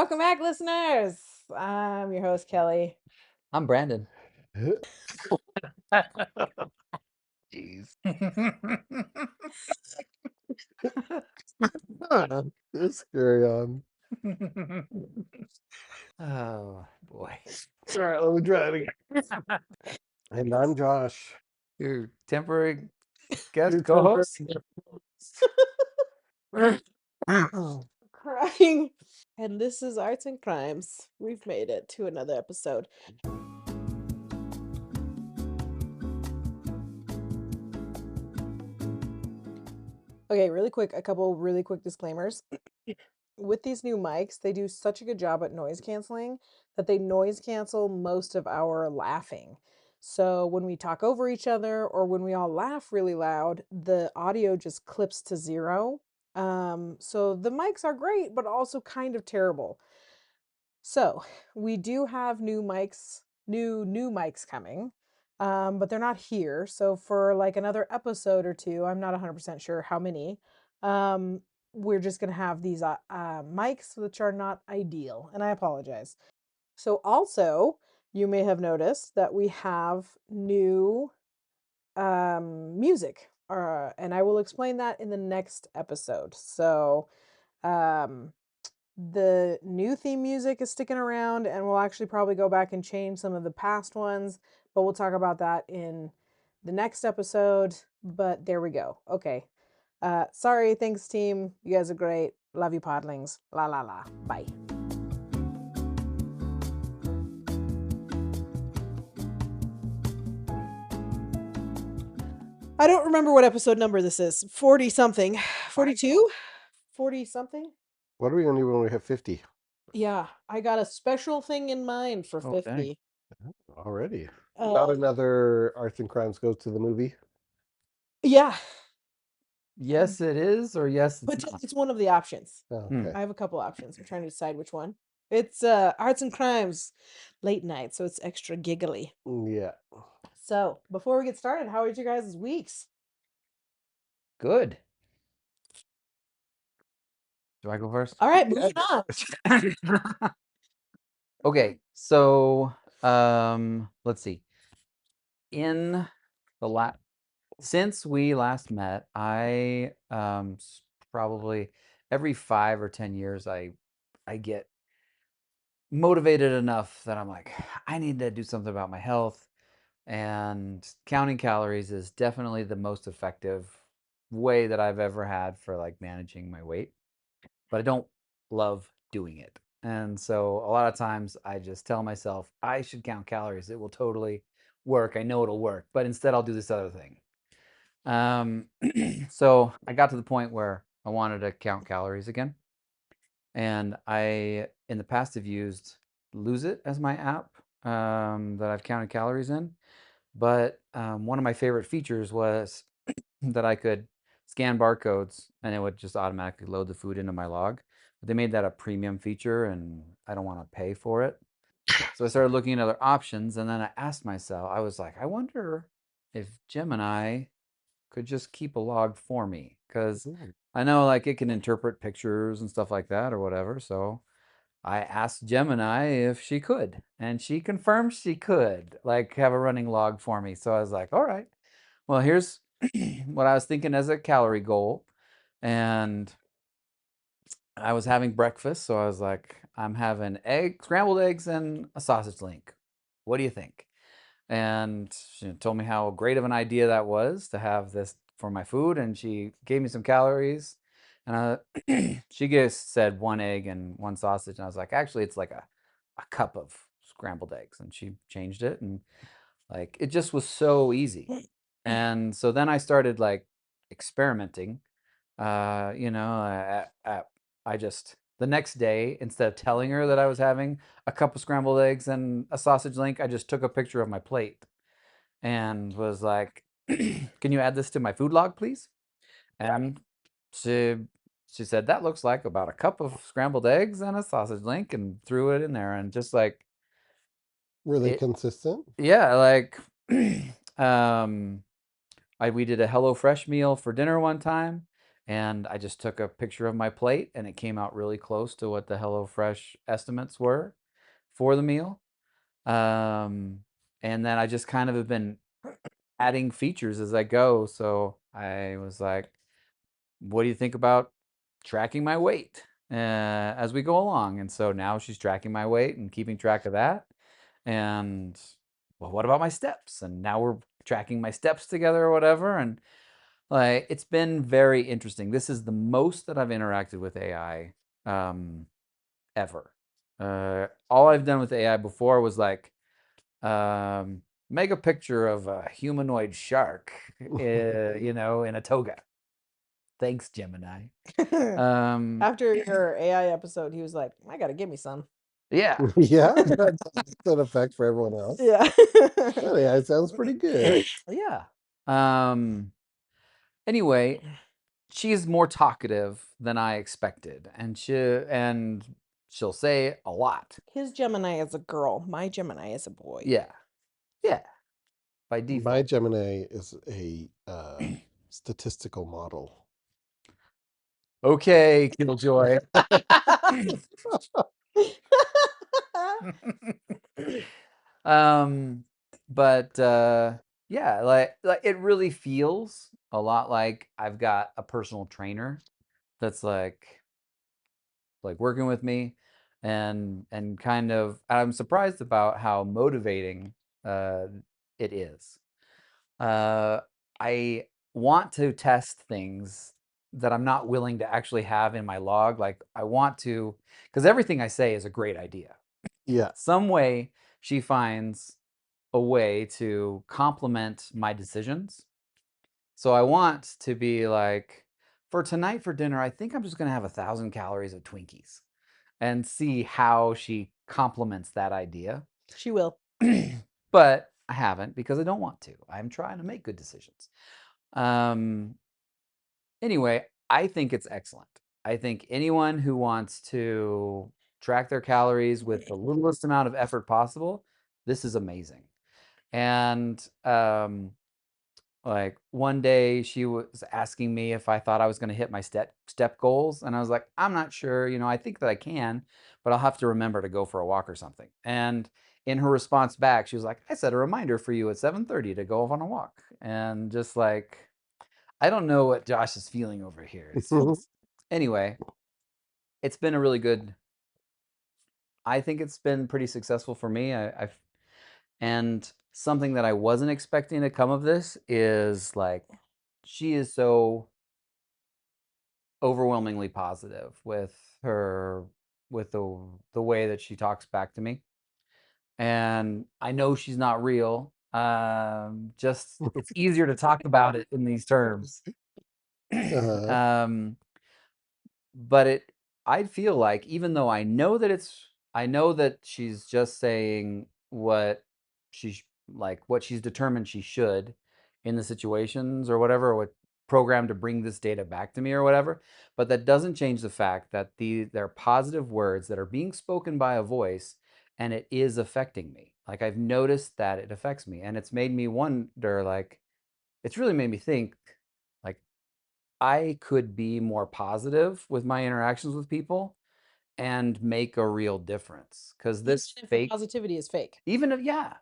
Welcome back, listeners. I'm your host, Kelly. I'm Brandon. Jeez. Just carry on. Oh boy. All right, let me try it again. And I'm Josh. Your temporary guest Your co-host. Crying. And this is Arts and Crimes. We've made it to another episode. Okay, a couple really quick disclaimers. With these new mics, they do such a good job at noise canceling that they noise cancel most of our laughing. So when we talk over each other or when we all laugh really loud, the audio just clips to zero. So the mics are great, but also kind of terrible. So we do have new mics coming, but they're not here. So for like another episode or two, I'm not 100% sure how many, we're just going to have these mics, which are not ideal, and I apologize. So also, you may have noticed that we have new music, and I will explain that in the next episode. So the new theme music is sticking around, and we'll actually probably go back and change some of the past ones, but we'll talk about that in the next episode. But there we go. Okay. Sorry, thanks team. You guys are great. Love you, podlings. La la la. Bye. I don't remember what episode number this is. 40 something. 42? 40 something? What are we going to do when we have 50? Yeah, I got a special thing in mind for 50. Already. Not another Arts and Crimes Goes to the Movie? Yeah. Yes, it is, or yes, it's But not. it's one of the options. Oh, okay. I have a couple options. I'm trying to decide which one. It's Arts and Crimes late night, so it's extra giggly. Yeah. So before we get started, how was your guys' weeks? Good. Do I go first? All right, moving on. Okay, so let's see. In the since we last met, I probably every 5 or 10 years I get motivated enough that I'm like, I need to do something about my health, and counting calories is definitely the most effective way that I've ever had for like managing my weight, but I don't love doing it. And so a lot of times I just tell myself I should count calories. It will totally work. I know it'll work, but instead I'll do this other thing. So I got to the point where I wanted to count calories again. And I, in the past, have used Lose It as my app that I've counted calories in. But one of my favorite features was that I could scan barcodes and it would just automatically load the food into my log. But they made that a premium feature and I don't want to pay for it. So I started looking at other options, and then I asked myself, I was like, I wonder if Gemini could just keep a log for me, because I know like it can interpret pictures and stuff like that or whatever. So I asked Gemini if she could, and she confirmed she could like have a running log for me. So I was like, all right, well, here's what I was thinking as a calorie goal. And I was having breakfast, so I was like, I'm having scrambled eggs and a sausage link. What do you think? And she told me how great of an idea that was to have this for my food, and she gave me some calories. And she just said 1 egg and 1 sausage, and I was like, actually, it's like a cup of scrambled eggs. And she changed it, and like it just was so easy. And so then I started like experimenting. I just the next day, instead of telling her that I was having a cup of scrambled eggs and a sausage link, I just took a picture of my plate and was like, "Can you add this to my food log, please?" And she she said that looks like about a cup of scrambled eggs and a sausage link, and threw it in there. And just like Were they consistent? yeah, like we did a HelloFresh meal for dinner one time, And I just took a picture of my plate, and it came out really close to what the HelloFresh estimates were for the meal. And then I just kind of have been adding features as I go. So I was like, what do you think about tracking my weight as we go along? And so now she's tracking my weight and keeping track of that. And well, what about my steps? And now we're tracking my steps together or whatever. And like, it's been very interesting. This is the most that I've interacted with AI ever. All I've done with AI before was like, make a picture of a humanoid shark, in a toga. Thanks, Gemini. After your AI episode, he was like, I gotta give me some. Yeah. Yeah, that's an effect for everyone else. Yeah. Well, yeah, it sounds pretty good. Yeah. Anyway, she's more talkative than I expected, and she'll say a lot. His Gemini is a girl. My Gemini is a boy. Yeah. Yeah. By My default. Gemini is a statistical model. Okay, Killjoy. But yeah, like it really feels a lot like I've got a personal trainer that's like working with me, and kind of, I'm surprised about how motivating it is. I want to test things that I'm not willing to actually have in my log. Like I want to, because everything I say is a great idea. Yeah. Some way she finds a way to complement my decisions. So I want to be like, for tonight for dinner, I think I'm just going to have 1,000 calories of Twinkies and see how she complements that idea. She will. But I haven't, because I don't want to. I'm trying to make good decisions. Anyway, I think it's excellent. I think anyone who wants to track their calories with the littlest amount of effort possible, this is amazing. And like one day she was asking me if I thought I was going to hit my step goals, and I was like, I'm not sure. I think that I can, but I'll have to remember to go for a walk or something. And in her response back, she was like, I set a reminder for you at 7:30 to go on a walk. And just like, I don't know what Josh is feeling over here. Anyway, it's been a really good. I think it's been pretty successful for me. And something that I wasn't expecting to come of this is like, she is so overwhelmingly positive with the way that she talks back to me. And I know she's not real. Just it's easier to talk about it in these terms. But I feel like, even though I know that she's just saying what what she's determined she should in the situations or whatever, or what programmed to bring this data back to me or whatever, but that doesn't change the fact that they're positive words that are being spoken by a voice, and it is affecting me. Like, I've noticed that it affects me, and it's made me wonder, like, it's really made me think, like, I could be more positive with my interactions with people and make a real difference. Because this Even if the fake, positivity is fake. even if, yeah,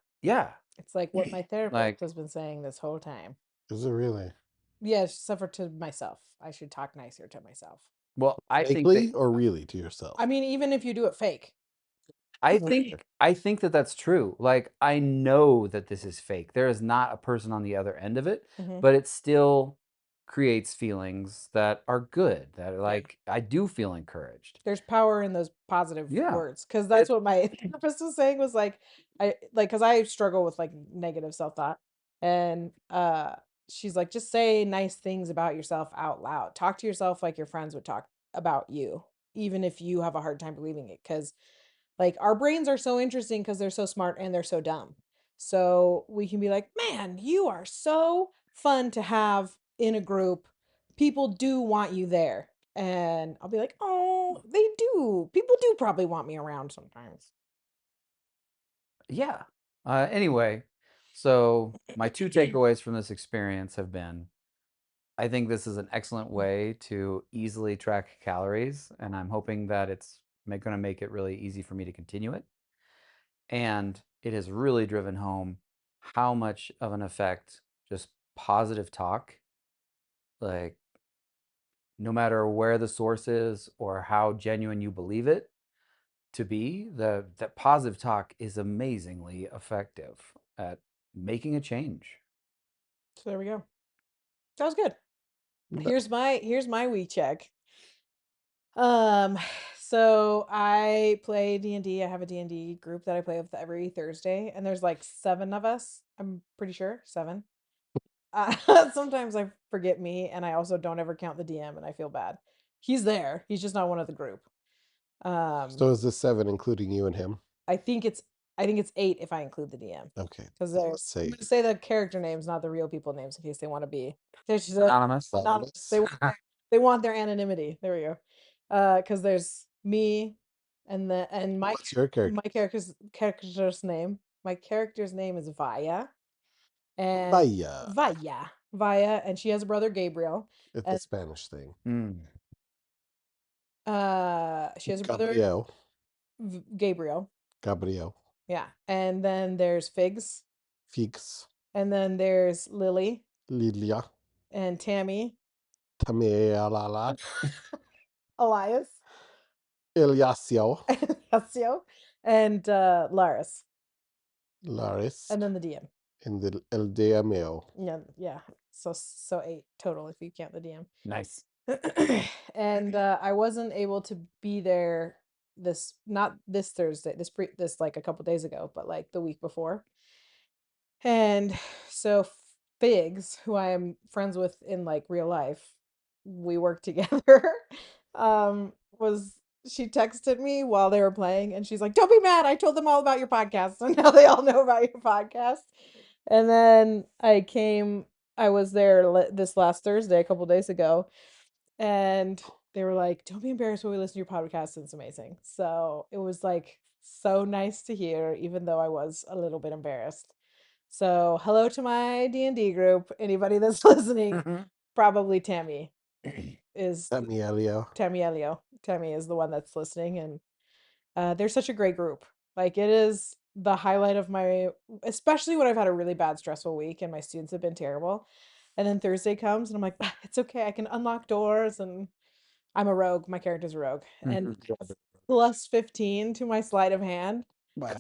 It's like what my therapist like, has been saying this whole time. Is it really? Yeah, except for to myself. I should talk nicer to myself. well, I think Fakely that, or really to yourself? I mean, even if you do it fake. I think that that's true. Like, I know that this is fake. There is not a person on the other end of it, but it still creates feelings that are good. That, like, I do feel encouraged. There's power in those positive Yeah. words, because that's what my therapist was saying. Was like, because I struggle with like negative self-thought, and she's like, just say nice things about yourself out loud. Talk to yourself like your friends would talk about you, even if you have a hard time believing it, because like our brains are so interesting because they're so smart and they're so dumb. So we can be like, man, you are so fun to have in a group. People do want you there. And I'll be like, oh, they do. People do probably want me around sometimes. Yeah. Anyway, so my two takeaways from this experience have been, I think this is an excellent way to easily track calories, and I'm hoping that it's going to make it really easy for me to continue it. And it has really driven home how much of an effect just positive talk, like no matter where the source is or how genuine you believe it to be, that positive talk is amazingly effective at making a change. So there we go. Sounds good. Here's my week check. So I play D&D. I have a D&D group that I play with every Thursday, and there's like 7 of us. I'm pretty sure 7. Sometimes I forget me, and I also don't ever count the DM, and I feel bad. He's there. He's just not one of the group. So is this 7 including you and him? I think it's 8 if I include the DM. Okay. Because I'm I'm gonna say gonna say the character names, not the real people names, in case they want to be. There's Anonymous. anonymous. They want their anonymity. There we go. Because there's me, and my what's your character? my character's name. My character's name is Vaya, and Vaya. Vaya, and she has a brother Gabriel. It's a And Spanish thing. she has a brother Gabriel. Gabriel. Gabriel. Yeah, and then there's Figs, Figs. and then there's Lily Lilia. and Tammy, Tamealala. Elias, Eliasio. Eliasio, and Laris, Laris. and then the DM. And the El DMO. Yeah. So 8 total if you count the DM. Nice. And I wasn't able to be there not this Thursday, this like a couple days ago, but like the week before. And so Figs, who I am friends with in like real life, we work together. Was She texted me while they were playing, and she's like, "Don't be mad. I told them all about your podcast, and now they all know about your podcast." And then I was there this last Thursday, a couple days ago, and they were like, "Don't be embarrassed when we listen to your podcast. It's amazing." So it was like so nice to hear, even though I was a little bit embarrassed. So hello to my D&D group. Anybody that's listening, probably Tammy is Tamielio. Tammy is the one that's listening, and they're such a great group. Like, it is the highlight of my, especially when I've had a really bad stressful week and my students have been terrible. And then Thursday comes and I'm like, it's okay. I can unlock doors, and I'm a rogue. My character's a rogue. And plus 15 to my sleight of hand.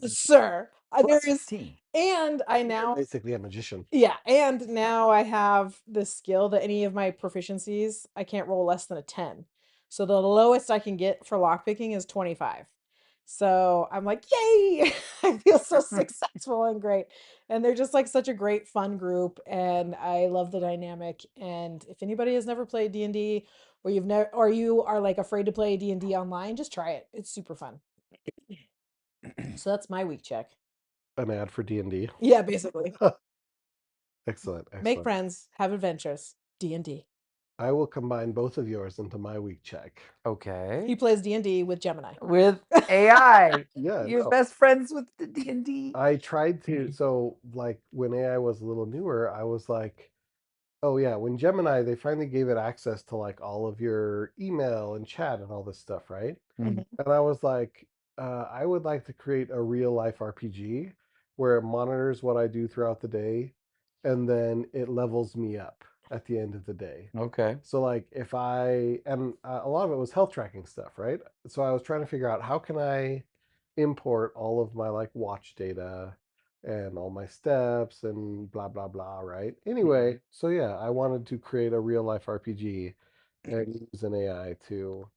Sir, there is, 15. and I now Basically a magician. yeah, and now I have this skill that any of my proficiencies, I can't roll less than a 10. So the lowest I can get for lockpicking is 25. So I'm like, yay! I feel so successful and great. And they're just like such a great fun group, and I love the dynamic. And if anybody has never played D&D, or you are like afraid to play D&D online, just try it. It's super fun. So that's my week check. An ad for D&D. Yeah, basically. Excellent. Make friends, have adventures, D&D. I will combine both of yours into my week check. Okay. He plays D&D with Gemini. With AI. Yeah. You're best friends with the D&D. I tried to. So, like, when AI was a little newer, I was like, oh, yeah, when Gemini, they finally gave it access to, like, all of your email and chat and all this stuff, right? Mhm. And I was like, I would like to create a real-life RPG where it monitors what I do throughout the day, and then it levels me up at the end of the day. Okay. So, like, if a lot of it was health tracking stuff, right? So I was trying to figure out, how can I import all of my, like, watch data and all my steps and blah, blah, blah, right? Anyway, so yeah, I wanted to create a real life RPG and use an AI to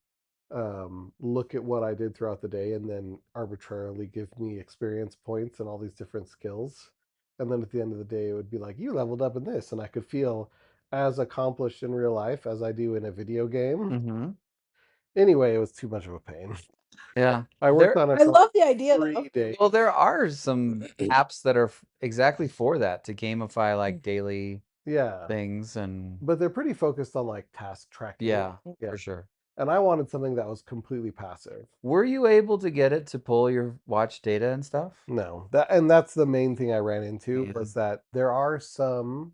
look at what I did throughout the day and then arbitrarily give me experience points and all these different skills. And then at the end of the day, it would be like, you leveled up in this. And I could feel as accomplished in real life as I do in a video game. Mm-hmm. Anyway, it was too much of a pain. Yeah. I worked on it. I love the idea, 3 though. days. Well, there are some apps that are exactly for that, to gamify like daily Yeah. things, and But they're pretty focused on, like, task tracking. yeah, for sure. And I wanted something that was completely passive. Were you able to get it to pull your watch data and stuff? No, that's the main thing I ran into, Yeah. was that there are some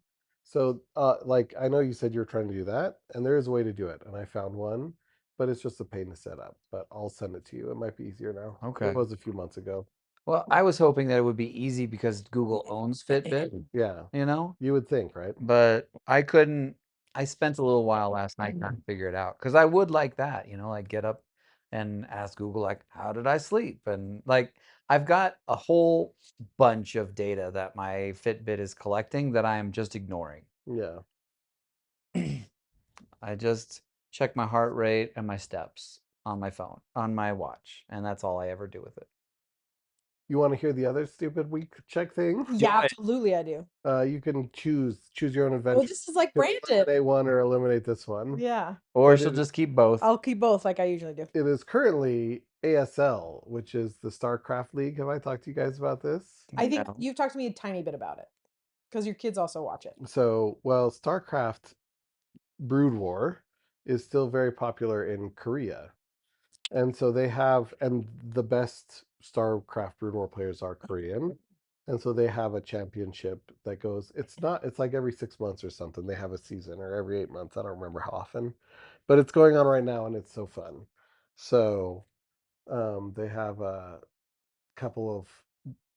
So, like, I know you said you were trying to do that, and there is a way to do it, and I found one, but it's just a pain to set up. But I'll send it to you. It might be easier now. Okay. It was a few months ago. Well, I was hoping that it would be easy because Google owns Fitbit, Yeah, you know, you would think, right? but I couldn't. I spent a little while last night trying to figure it out because I would like that, you know, like get up and ask Google, like, how did I sleep? And like, I've got a whole bunch of data that my Fitbit is collecting that I am just ignoring. Yeah. I just check my heart rate and my steps on my phone, on my watch, and that's all I ever do with it. You want to hear the other stupid week check thing? Yeah, it. absolutely, I do. You can choose your own Oh, adventure. this is like You can Brandon. eliminate one or eliminate this one. Yeah. Or But she'll it- just keep both. I'll keep both like I usually do. It is currently ASL, which is the StarCraft League. Have I talked to you guys about this? I think No. you've talked to me a tiny bit about it because your kids also watch it. So, well, StarCraft Brood War is still very popular in Korea. And so they have, and the best StarCraft Brood War players are Korean. And so they have a championship that goes, it's like every 6 months or something. They have a season, or every 8 months. I don't remember how often, but it's going on right now and it's so fun. So they have a couple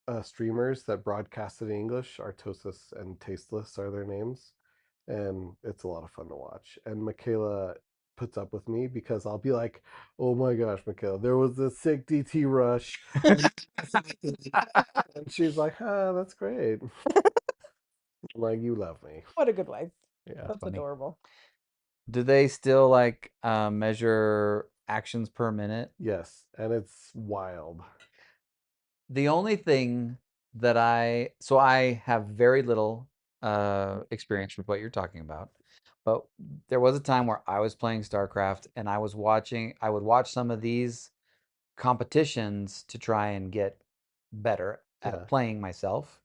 of streamers that broadcast it in English. Artosis and Tasteless are their names, and it's a lot of fun to watch. And Michaela puts up with me because I'll be like, "Oh my gosh, Michaela, there was this sick DT rush," and she's like, that's great." I'm like, "You love me." What a good life. Yeah, That's funny. adorable. Do they still like measure actions per minute? yes, and it's wild. The only thing that I have very little experience with what you're talking about, but there was a time where I was playing StarCraft and I would watch some of these competitions to try and get better at Yeah. playing myself.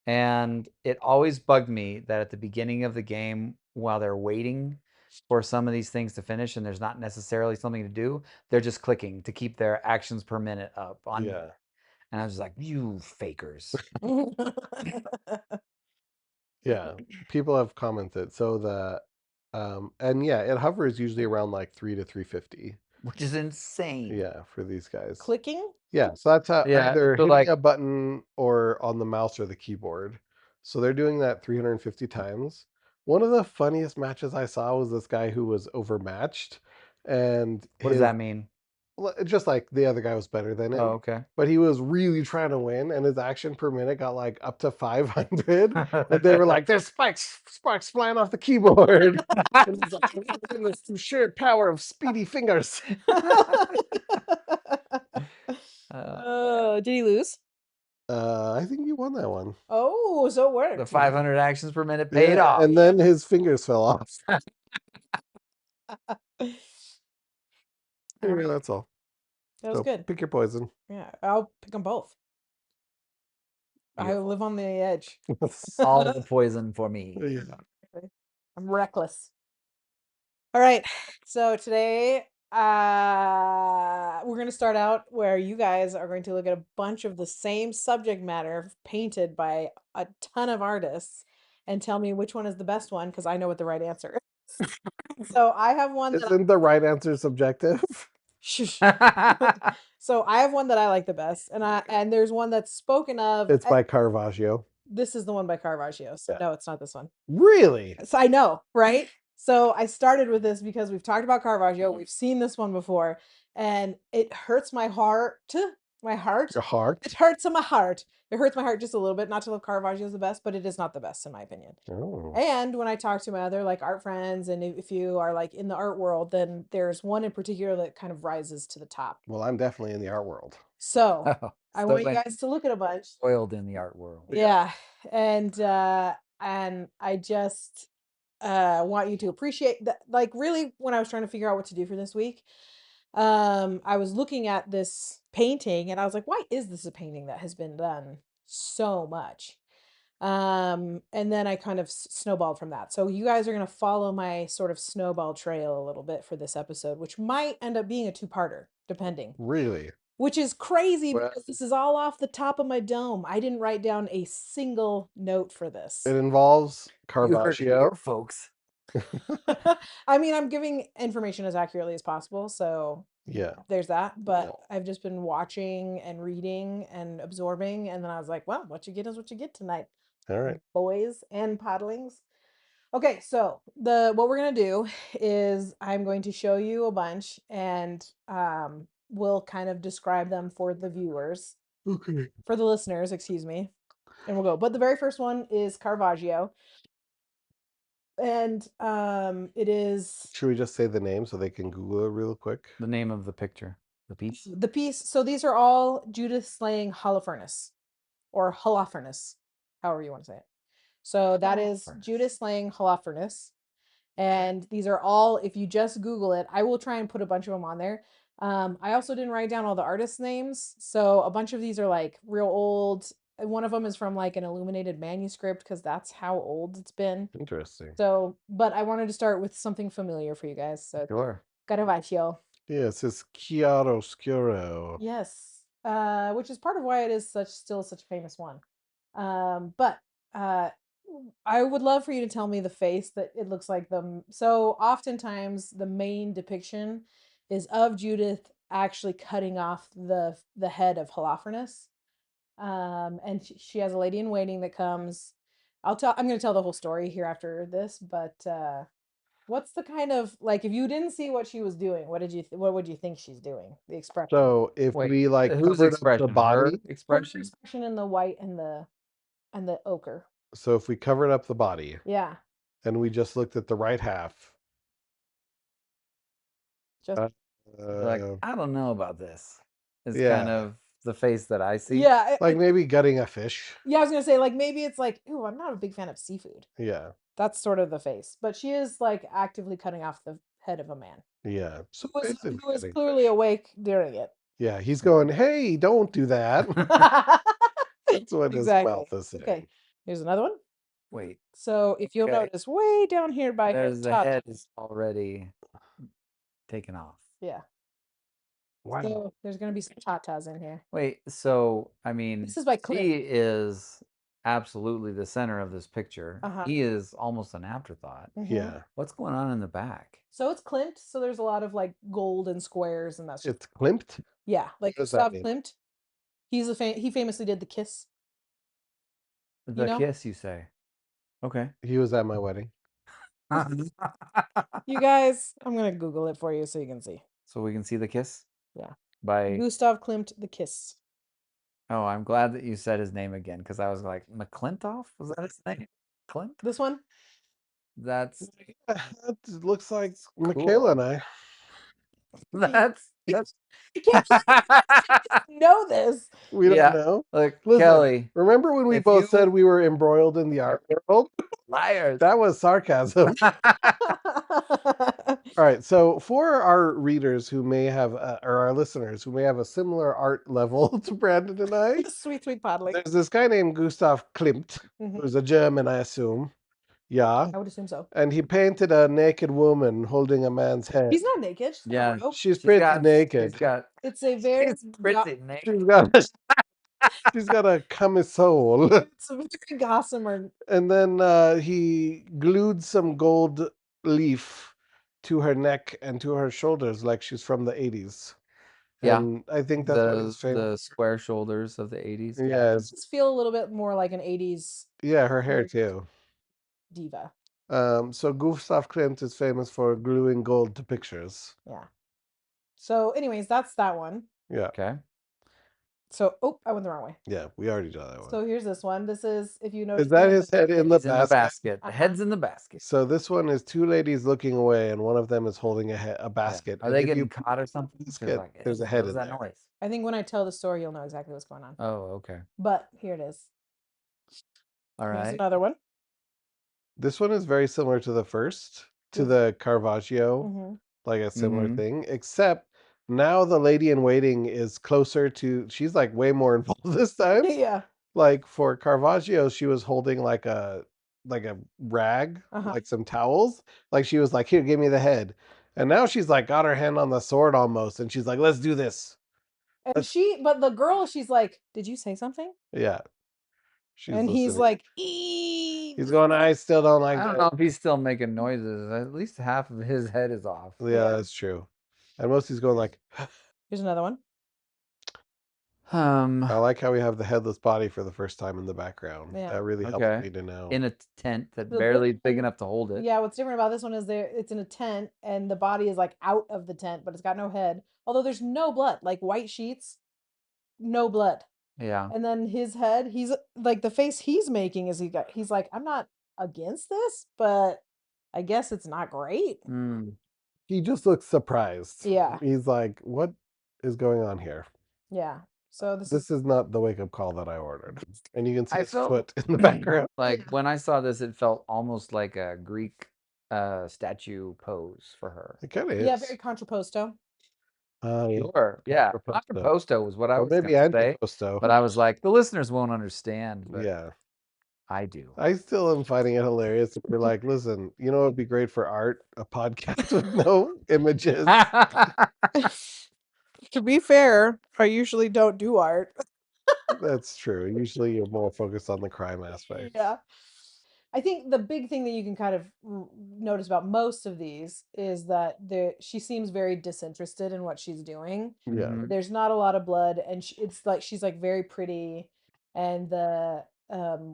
And it always bugged me that at the beginning of the game, while they're waiting for some of these things to finish and there's not necessarily something to do, they're just clicking to keep their actions per minute up on. Yeah. And I was like, you fakers. Yeah. People have commented. So and yeah, it hovers usually around like 3 to 350. Which is insane. Yeah, for these guys. Clicking? Yeah, so that's how Yeah, either so hitting like a button or on the mouse or the keyboard. So they're doing that 350 times. One of the funniest matches I saw was this guy who was overmatched, and what does that mean? just like the other guy was better than him. Oh, okay. But he was really trying to win, and his action per minute got like up to 500. And they were like, "There's sparks flying off the keyboard." And he's like, "I'm doing this through sheer power of speedy fingers." Did he lose? I think he won that one. Oh, so it worked. The 500 actions per minute paid Yeah, off. and then his fingers fell off. Yeah, that's all. That was So good. pick your poison. Yeah, I'll pick them both. I live on the edge. All the poison for me. Yeah. I'm reckless. All right. So today we're going to start out where you guys are going to look at a bunch of the same subject matter painted by a ton of artists and tell me which one is the best one because I know what the right answer is. So I have one that Isn't the right answer subjective? Shush. So I have one that I like the best, and there's one that's spoken of. It's by Caravaggio. This is the one by Caravaggio. So Yeah. no, it's not this one. Really? So I know, right? So I started with this because we've talked about Caravaggio. We've seen this one before, and it hurts my heart. My heart. Your heart? It hurts in my heart. It hurts my heart just a little bit. Not to love Caravaggio is the best, but it is not the best in my opinion. Oh. And when I talk to my other like art friends, and if you are like in the art world, then there's one in particular that kind of rises to the top. Well, I'm definitely in the art world. So I want you Still guys to look at a bunch. spoiled in the art world. Yeah. And I just want you to appreciate that. Like really, when I was trying to figure out what to do for this week, I was looking at this painting and I was like, why is this a painting that has been done so much? And then I kind of snowballed from that. So you guys are going to follow my sort of snowball trail a little bit for this episode, which might end up being a two-parter, depending. Really? which is crazy Well- because this is all off the top of my dome. I didn't write down a single note for this. It involves You heard it Caravaggio. here, folks. I mean, I'm giving information as accurately as possible, so Yeah. there's that. But Yeah. I've just been watching and reading and absorbing, and then I was like, well, what you get is what you get tonight, All right. boys and podlings. Okay, so what we're gonna do is I'm going to show you a bunch, and we'll kind of describe them for the viewers, Okay. for the listeners, excuse me, and we'll go. But the very first one is Caravaggio, and it is Should we just say the name so they can Google it real quick? The name of the picture, the piece. the piece. So these are all Judith slaying Holofernes, or Holofernes, however you want to say it. So that is Holofernes. Judith slaying Holofernes. And these are all, if you just Google it, I will try and put a bunch of them on there. I also didn't write down all the artists' names. So a bunch of these are like real old. One of them is from like an illuminated manuscript because that's how old it's been. Interesting. So, but I wanted to start with something familiar for you guys. So Sure. Caravaggio. Yes, it's chiaroscuro. Yes. Which is part of why it is still such a famous one. But I would love for you to tell me the face that it looks like them. So oftentimes the main depiction is of Judith actually cutting off the head of Holofernes. And she has a lady in waiting that comes. I'm going to tell the whole story here after this, but what's the kind of, like, if you didn't see what she was doing, what would you think she's doing? The expression. So if Wait, we like whose covered up expression? the body, Her Her expression? expression in the white and the ochre. so if we covered up the body Yeah. and we just looked at the right half, Just Like, I don't know about this. Is Yeah. kind of the face that I see. yeah. like maybe gutting a fish. Yeah, I was gonna say, like, maybe it's like, ooh, I'm not a big fan of seafood. Yeah. That's sort of the face. But she is like actively cutting off the head of a man Yeah. So who was basically gutting clearly fish. awake during it. Yeah, he's going, hey, don't do that. That's what his Exactly. mouth is saying. Okay, here's another one. Wait, So if you'll Okay. notice, way down here by her there's the top, head is already taken off. yeah. Wow. So there's gonna be some tatas in here. Wait, so I mean, This is by Clint. he is absolutely the center of this picture. Uh-huh. He is almost an afterthought. Mhm. Yeah. What's going on in the back? So it's Klimt. So there's a lot of like gold and squares, and that's just, It's Klimt. yeah, like What does that Gustav mean? Klimt. He famously did the Kiss. The know? kiss, you say? Okay. He was at my wedding. You guys, I'm gonna Google it for you so you can see. So we can see the kiss? Yeah. By Gustav Klimt, the Kiss. Oh, I'm glad that you said his name again because I was like, McClintoff? Was that his name? Clint? This one. That's That looks like cool. Michaela and I. that's I can't know this. We don't Yeah. know. Look, Listen, Kelly, remember when we if both you- said we were embroiled in the art world? liars. That was sarcasm. All right. So for our readers who may have, or our listeners who may have a similar art level to Brandon and I, Sweet, sweet podling. there's this guy named Gustav Klimt, Mhm. who's a German, I assume. Yeah. I would assume so. And he painted a naked woman holding a man's head. He's not naked. She's got a Yeah. robe. She's She's pretty got- naked. She's got It's a very she's pretty naked. She's got a camisole. it's a very gossamer. And then he glued some gold leaf to her neck and to her shoulders like she's from the 80s. Yeah. And I think that's what he's famous. The square shoulders of the 80s. Yeah, Just feel a little bit more like an 80s yeah, her hair too. diva. So Gustav Klimt is famous for gluing gold to pictures. Yeah. So anyways, that's that one. Yeah, Okay. So, I went the wrong way. yeah, we already did that one. So here's this one. This is, if you notice. Is that his head in the He's in the basket? basket. The Uh-huh. head's in the basket. So this one is two ladies looking away, and one of them is holding a basket. Are And they if getting you caught or something? basket, there's a head What in was that there. noise? I think when I tell the story, you'll know exactly what's going on. Oh, okay. But here it is. All Here's right. another one. This one is very similar to the first, to Yes. the Caravaggio, Mm-hmm. like a similar Mhm. thing, except now the lady in waiting is closer to, she's like way more involved this time. Yeah. Like for Caravaggio, she was holding like a rag, Uh-huh. like some towels. Like she was like, here, give me the head. And now she's like got her hand on the sword almost, and she's like, let's do this. And but the girl, she's like, "Did you say something?" Yeah. She's And he's listening. like, "Eee." He's going, I still don't like I don't that. know if he's still making noises. At least half of his head is off. Yeah, that's true. And most he's going like, Here's another one. I like how we have the headless body for the first time in the background. Yeah. That really helps Okay. me to know. In a tent that So barely this big one- enough to hold it. Yeah, what's different about this one is it's in a tent and the body is like out of the tent, but it's got no head. Although there's no blood, like white sheets, no blood. Yeah. And then his head, he's like the face he's making is he's like, I'm not against this, but I guess it's not great. Mm. He just looks surprised. Yeah. He's like, what is going on here? Yeah. So This is not the wake-up call that I ordered. And you can see I his felt- foot in the background. Like when I saw this, it felt almost like a Greek statue pose for her. It kind of is. yeah, very contrapposto. Sure. Yeah. Contrapposto. Contrapposto was what I Or was maybe going to say. antiposto. But I was like, the listeners won't understand. But Yeah. I do. I still am finding it hilarious. If you're like, listen, you know what would be great for art? A podcast with no images. To be fair, I usually don't do art. That's true. Usually you're more focused on the crime aspect. Yeah. I think the big thing that you can kind of notice about most of these is that she seems very disinterested in what she's doing. Yeah. Mhm. There's not a lot of blood, and it's like she's like very pretty, and the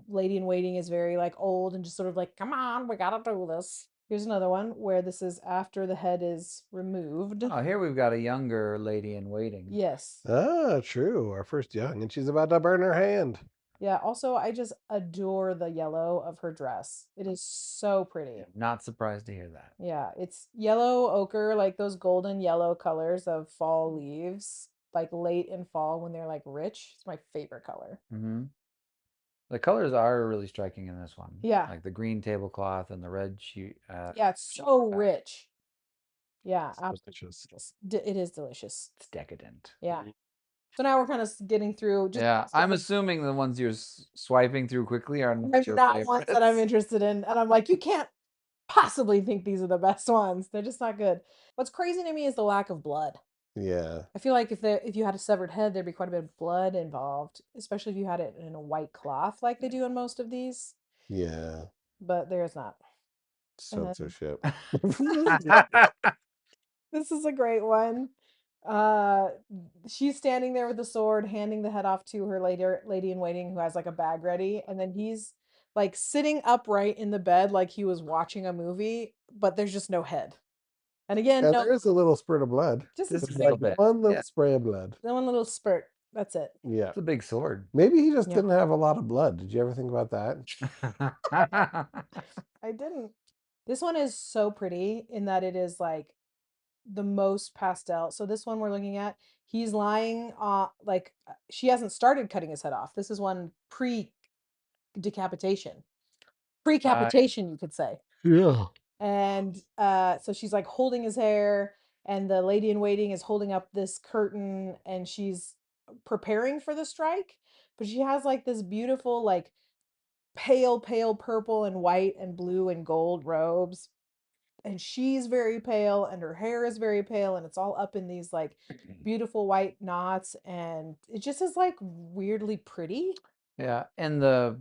lady in waiting is very like old and just sort of like, come on, we gotta do this. Here's another one where this is after the head is removed. Oh, here we've got a younger lady in waiting. Yes. Ah, true. Our first young, and she's about to burn her hand. Yeah. Also, I just adore the yellow of her dress. It is so pretty. Not surprised to hear that. Yeah, it's yellow ochre, like those golden yellow colors of fall leaves, like late in fall when they're like rich. It's my favorite color. Mm-hmm. The colors are really striking in this one. Yeah. Like the green tablecloth and the red sheet. Yeah, it's so rich. Yeah, It's absolutely. delicious. It is delicious. It's decadent. Yeah. So now we're kind of getting through. Just Yeah, I'm assuming the ones you're swiping through quickly are not your not ones that I'm favorites. interested in, and I'm like, you can't possibly think these are the best ones. They're just not good. What's crazy to me is the lack of blood. Yeah. I feel like if you had a severed head, there'd be quite a bit of blood involved, especially if you had it in a white cloth like they do in most of these. Yeah. But there's not. Censorship. This is a great one. She's standing there with the sword, handing the head off to her lady in waiting who has like a bag ready, and then he's like sitting upright in the bed like he was watching a movie, but there's just no head. And again, And no, there is a little spurt of blood. just Just a a little bit. bit. One little Yeah. spray of blood. One little spurt. That's it. Yeah. It's a big sword. Maybe he just Yeah. didn't have a lot of blood. Did you ever think about that? I didn't. This one is so pretty in that it is like the most pastel. So this one we're looking at, he's lying like she hasn't started cutting his head off. This is one pre-decapitation. Pre-capitation, you could say. Yeah. And so she's like holding his hair, and the lady in waiting is holding up this curtain, and she's preparing for the strike, but she has like this beautiful like pale purple and white and blue and gold robes, and she's very pale and her hair is very pale, and it's all up in these like beautiful white knots, and it just is like weirdly pretty. Yeah, and the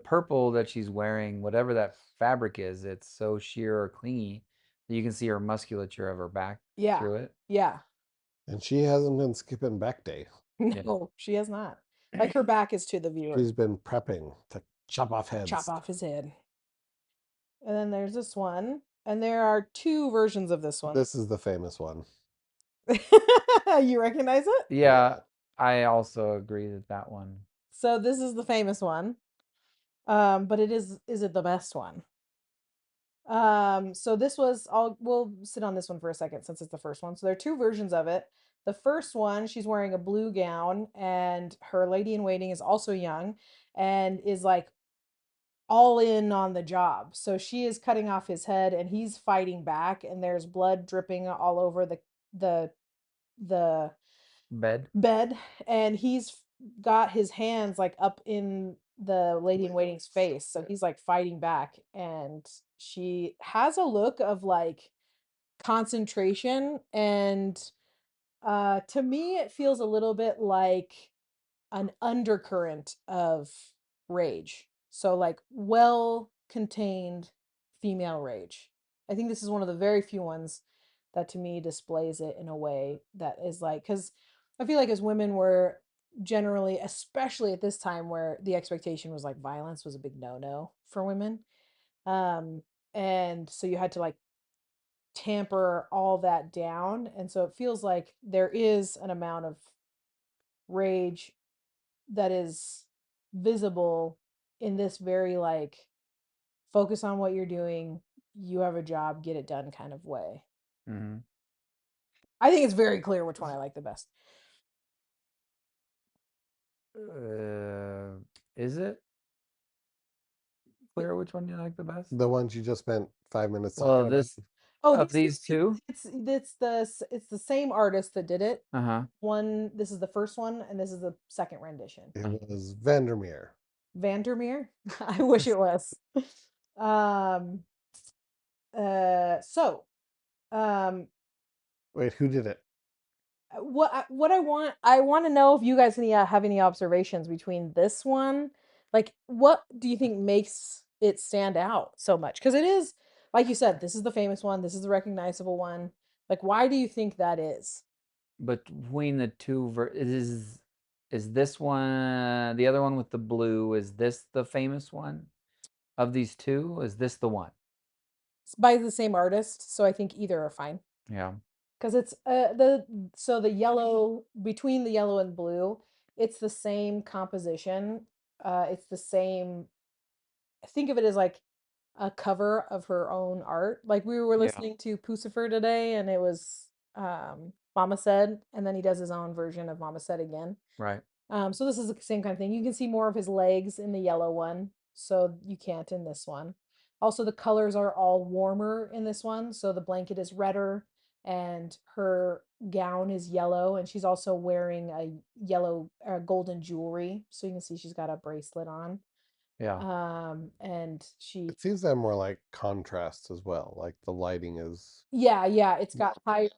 purple that she's wearing, whatever that fabric is, it's so sheer or clingy that you can see her musculature of her back Yeah. through it. Yeah. And she hasn't been skipping back day. No, she has not. Like her back is to the viewer. She's been prepping to chop off heads. Chop off his head. And then there's this one, and there are two versions of this one. This is the famous one. You recognize it? Yeah, I also agree that that one. So this is the famous one. But is it the best one? So this was we'll sit on this one for a second since it's the first one. So there are two versions of it. The first one, she's wearing a blue gown, and her lady in waiting is also young and is like all in on the job. So she is cutting off his head and he's fighting back, and there's blood dripping all over the Bed. and he's got his hands like up in the lady in waiting's face, so he's like fighting back, and she has a look of like concentration and To me, it feels a little bit like an undercurrent of rage. So, like, well contained female rage. I think this is one of the very few ones that to me displays it in a way that is like, because I feel like as women were generally, especially at this time where the expectation was like violence was a big no-no for women. Um, and so you had to like tamper all that down. And so it feels like there is an amount of rage that is visible in this very like focus on what you're doing, you have a job, get it done kind of way. Mm-hmm. I think it's very clear which one I like the best. Is it clear which one you like the best? The ones you just spent 5 minutes Well, talking about. this Oh, of these two. it's the same artist that did it. Uh-huh. One, this is the first one, and this is the second rendition. It was Vandermeer. Vandermeer. I wish it was. Um. So. Um. Wait, who did it? What I want to know if you guys have any observations between this one. Like, what do you think makes it stand out so much? Because it is, like you said, this is the famous one. This is the recognizable one. Like, why do you think that is? Between the two, is this one the other one with the blue? Is this the famous one of these two? Is this the one? It's by the same artist, so I think either are fine. Yeah. Because it's the yellow between the yellow and blue, it's the same composition. It's the same. Think of it as like a cover of her own art. Like we were Yeah. listening to Pucifer today, and it was Mama Said, and then he does his own version of Mama Said again. Right. So this is the same kind of thing. You can see more of his legs in the yellow one, so you can't in this one. Also, the colors are all warmer in this one, so the blanket is redder and her gown is yellow, and she's also wearing a yellow golden jewelry, so you can see she's got a bracelet on. Yeah. And she, It seems to have more like contrasts as well. Like the lighting is. yeah, it's got high,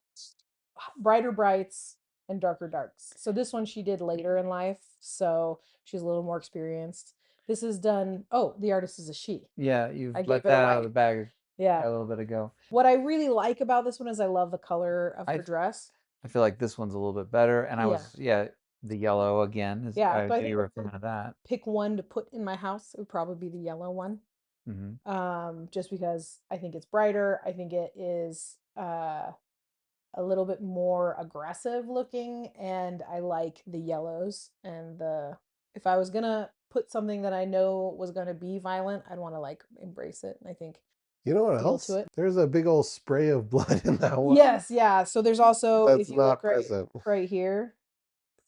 brighter brights and darker darks. So this one she did later in life, so she's a little more experienced. This is done. Oh, the artist is a she. Yeah, you've I gave let it that out away. of the bag Yeah. a little bit ago. What I really like about this one is I love the color of her dress. I feel like this one's a little bit better, and Yeah. the yellow again is Yeah, so I I think you were a if I fan were of that. pick one to put in my house, it would probably be the yellow one. Mm-hmm. Just because I think it's brighter. I think it is a little bit more aggressive looking, and I like the yellows and the if I was gonna put something that I know was gonna be violent, I'd want to like embrace it. And I think You know what appeal to else? it. There's a big old spray of blood in that one. Yes, yeah. So there's also, That's if you not look present. right here,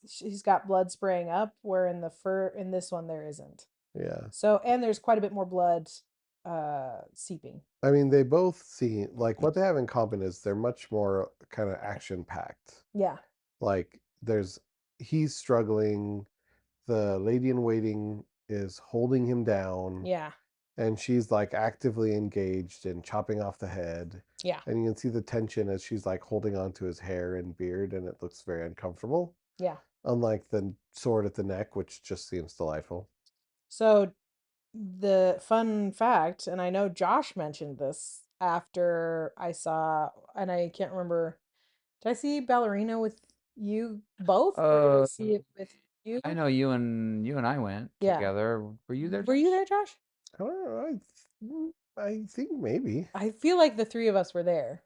she's got blood spraying up, where in the fur in this one there isn't. Yeah. So, and there's quite a bit more blood seeping. I mean, they both seem like what they have in common is they're much more kind of action packed. Yeah. Like he's struggling, the lady in waiting is holding him down, Yeah. and she's like actively engaged in chopping off the head. Yeah. And you can see the tension as she's like holding on to his hair and beard, and it looks very uncomfortable. Yeah. Unlike the sword at the neck, which just seems delightful. So the fun fact, and I know Josh mentioned this after I saw, and I can't remember, did I see Ballerina with you both, or did I see it with you? I know you and I went Yeah. together. Were you there? Were you there, Josh? I don't know. I think maybe. I feel like the three of us were there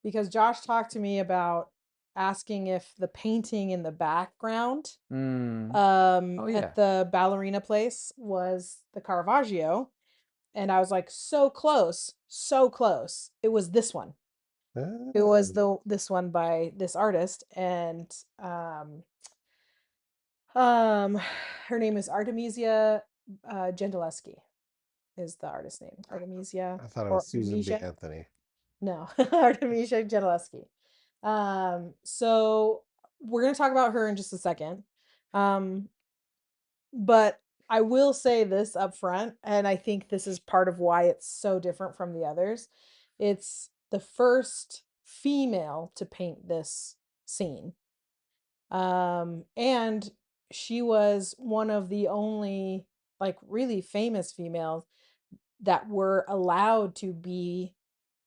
because Josh talked to me about asking if the painting in the background Oh yeah. at the ballerina place was the Caravaggio. And I was like, so close, so close. It was this one. It was this one by this artist, and her name is Artemisia Gentileschi is the artist name. Artemisia I thought it or was Susan B. Artemisia. Anthony. No, Artemisia Gentileschi. So we're gonna talk about her in just a second. But I will say this up front, and I think this is part of why it's so different from the others. It's the first female to paint this scene. And she was one of the only like really famous females that were allowed to be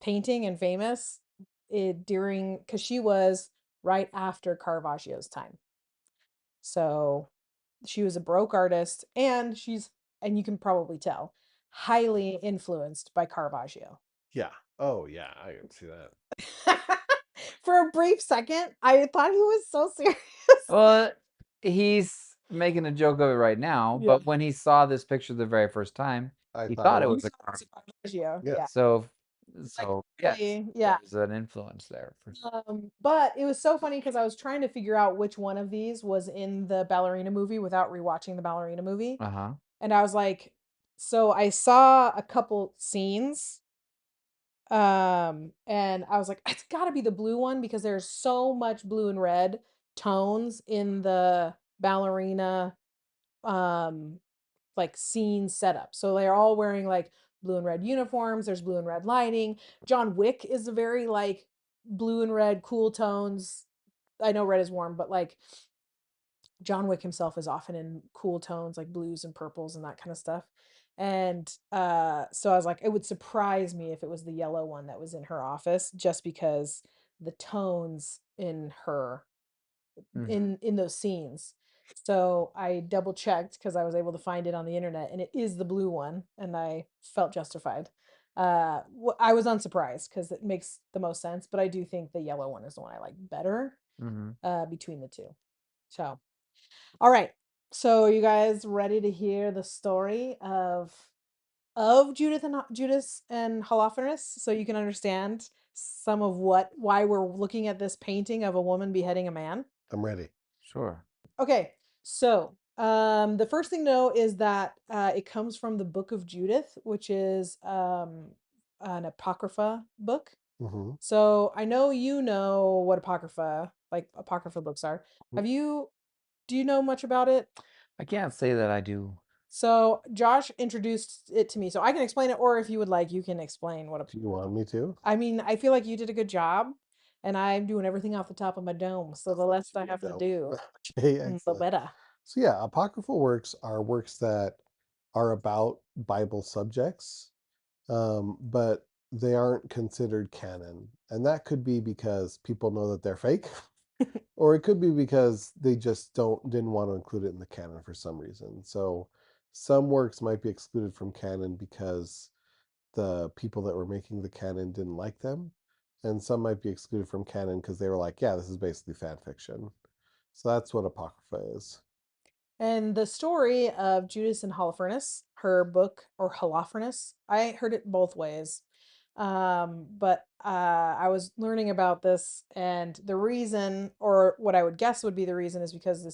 painting and famous during, because she was right after Caravaggio's time. So she was a Baroque artist, and and you can probably tell, highly influenced by Caravaggio. Yeah. Oh, yeah. I can see that. For a brief second, I thought he was so serious. Well, he's making a joke of it right now, Yeah. but when he saw this picture the very first time, I he thought thought it it You was saw a it was car. Caravaggio. Yeah. Yeah. So yes, Really, yeah. there's an influence there. But it was so funny because I was trying to figure out which one of these was in the ballerina movie without rewatching the ballerina movie. Uh-huh. And I was like, so I saw a couple scenes. And I was like, it's gotta be the blue one because there's so much blue and red tones in the ballerina like scene setup. So they're all wearing like blue and red uniforms. There's blue and red lighting. John Wick is a very like blue and red, cool tones. I know red is warm, but like John Wick himself is often in cool tones like blues and purples and that kind of stuff. And so I was like, it would surprise me if it was the yellow one that was in her office, just because the tones in her in those scenes. So I double checked because I was able to find it on the internet, and it is the blue one, and I felt justified. I was unsurprised because it makes the most sense, but I do think the yellow one is the one I like better between the two. So, all right. So you guys ready to hear the story of Judith and Holofernes, so you can understand some of why we're looking at this painting of a woman beheading a man? I'm ready. Sure. Okay, so the first thing to know is that it comes from the Book of Judith, which is an apocrypha book. Mm-hmm. So I know you know what apocrypha books are. Do you know much about it? I can't say that I do. So Josh introduced it to me, so I can explain it, or if you would like, you can explain what a. Do you want me to? I mean, I feel like you did a good job, and I'm doing everything off the top of my dome, so the less I have to No. do, Okay, the excellent. better. So yeah, apocryphal works are works that are about Bible subjects, but they aren't considered canon. And that could be because people know that they're fake, or it could be because they just didn't want to include it in the canon for some reason. So some works might be excluded from canon because the people that were making the canon didn't like them, and some might be excluded from canon because they were like, yeah, this is basically fan fiction. So that's what apocrypha is. And the story of Judith and Holofernes, her book, or Holofernes, I heard it both ways. But I was learning about this, and the reason, or what I would guess would be the reason, is because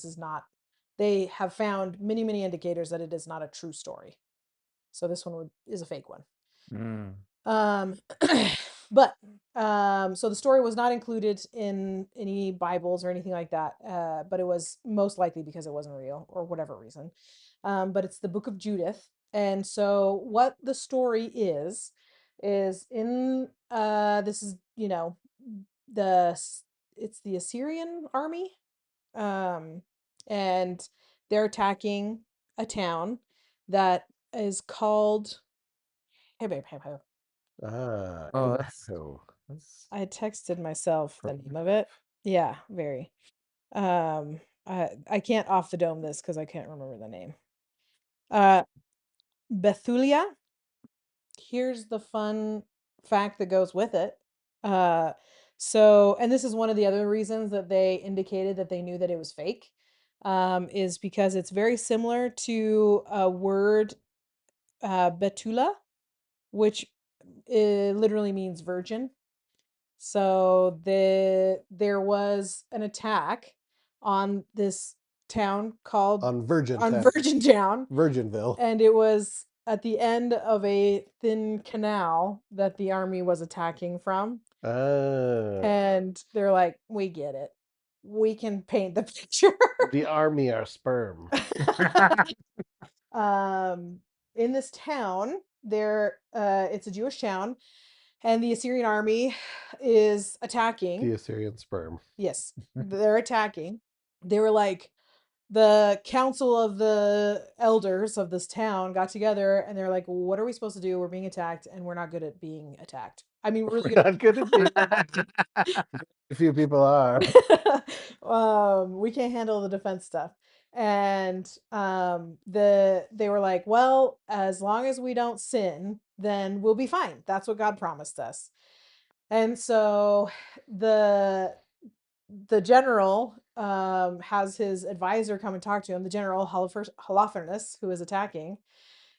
they have found many, many indicators that it is not a true story. So this one is a fake one. Um, but so the story was not included in any Bibles or anything like that. But it was most likely because it wasn't real or whatever reason. But it's the Book of Judith, and so what the story is in this is the it's the Assyrian army, and they're attacking a town that is called. Hey, babe, hey, babe. Oh, that's I texted myself the name of it. Yeah, very. I can't off the dome this because I can't remember the name. Uh, Bethulia. Here's the fun fact that goes with it. Uh, and this is one of the other reasons that they indicated that they knew that it was fake, is because it's very similar to a word, Betula, which literally means virgin. So there was an attack on this town called On Virgin on Town, Virgin Town, Virginville. and it was at the end of a thin canal that the army was attacking from. And they're like, we get it. We can paint the picture. The army are sperm. In this town, it's a Jewish town, and the Assyrian army is attacking. The Assyrian sperm. Yes, they're attacking. They were like, the council of the elders of this town got together and they're like, what are we supposed to do? We're being attacked and we're not good at being attacked. I mean, we're really We're good not good at being. A few people are. we can't handle the defense stuff. And they were like, well, as long as we don't sin, then we'll be fine. That's what God promised us. And so the general has his advisor come and talk to him. The general Holofernes, who is attacking,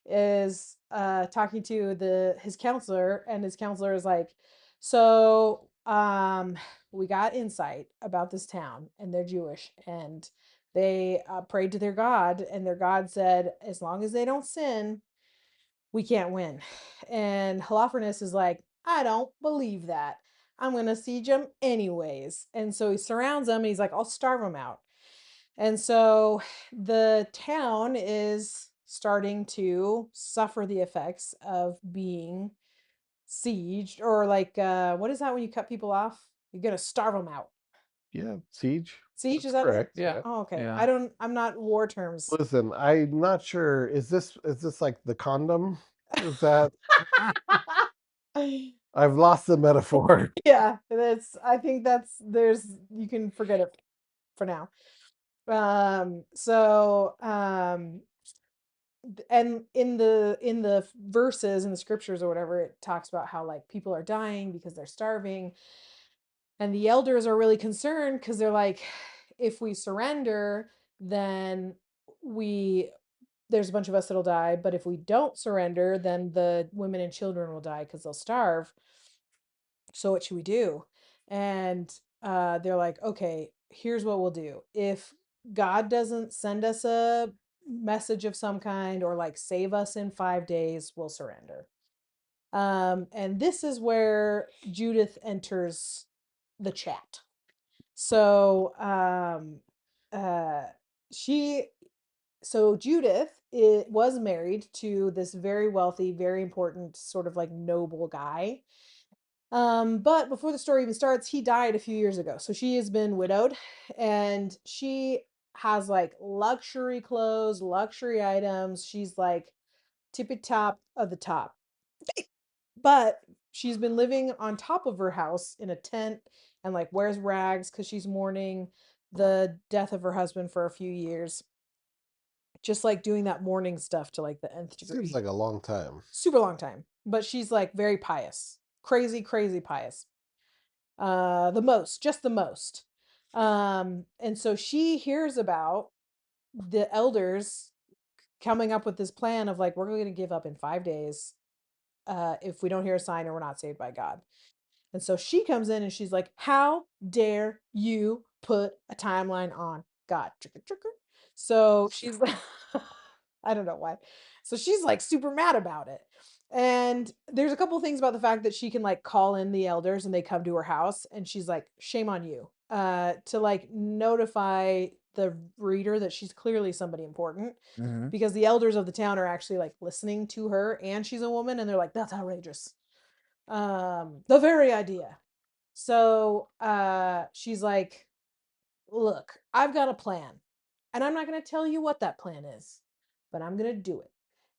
is talking to his counselor, and his counselor is like, so we got insight about this town, and they're Jewish, and they prayed to their God, and their God said, as long as they don't sin, we can't win. And Holofernes is like, I don't believe that. I'm going to siege them anyways. And so he surrounds them and he's like, I'll starve them out. And so the town is starting to suffer the effects of being sieged, or like, what is that when you cut people off? You're going to starve them out. Yeah, siege. Siege, That's is that correct? it? Yeah. Oh, okay. Yeah. I'm not war terms. Listen, I'm not sure. Is this like the condom? Is that? I've lost the metaphor. Yeah, I think you can forget it for now. And in the verses in the scriptures or whatever, it talks about how like people are dying because they're starving, and the elders are really concerned because they're like, if we surrender, then there's a bunch of us that'll die, but if we don't surrender, then the women and children will die because they'll starve. So what should we do? And they're like, okay, here's what we'll do. If God doesn't send us a message of some kind or like save us in 5 days, we'll surrender. And this is where Judith enters the chat. So Judith was married to this very wealthy, very important, sort of like noble guy. But before the story even starts, he died a few years ago. So she has been widowed, and she has like luxury clothes, luxury items. She's like tippy top of the top. But she's been living on top of her house in a tent and like wears rags because she's mourning the death of her husband for a few years. Just like doing that mourning stuff to like the nth degree. Seems like a long time. Super long time. But she's like very pious. Crazy, crazy pious. Just the most. And so she hears about the elders coming up with this plan of like, we're going to give up in 5 days if we don't hear a sign or we're not saved by God. And so she comes in and she's like, how dare you put a timeline on God? So she's like, I don't know why. So she's like super mad about it. And there's a couple things about the fact that she can like call in the elders and they come to her house, and she's like, shame on you, to like notify the reader that she's clearly somebody important, because the elders of the town are actually like listening to her, and she's a woman, and they're like, that's outrageous. The very idea. So she's like, look, I've got a plan, and I'm not going to tell you what that plan is, but I'm going to do it.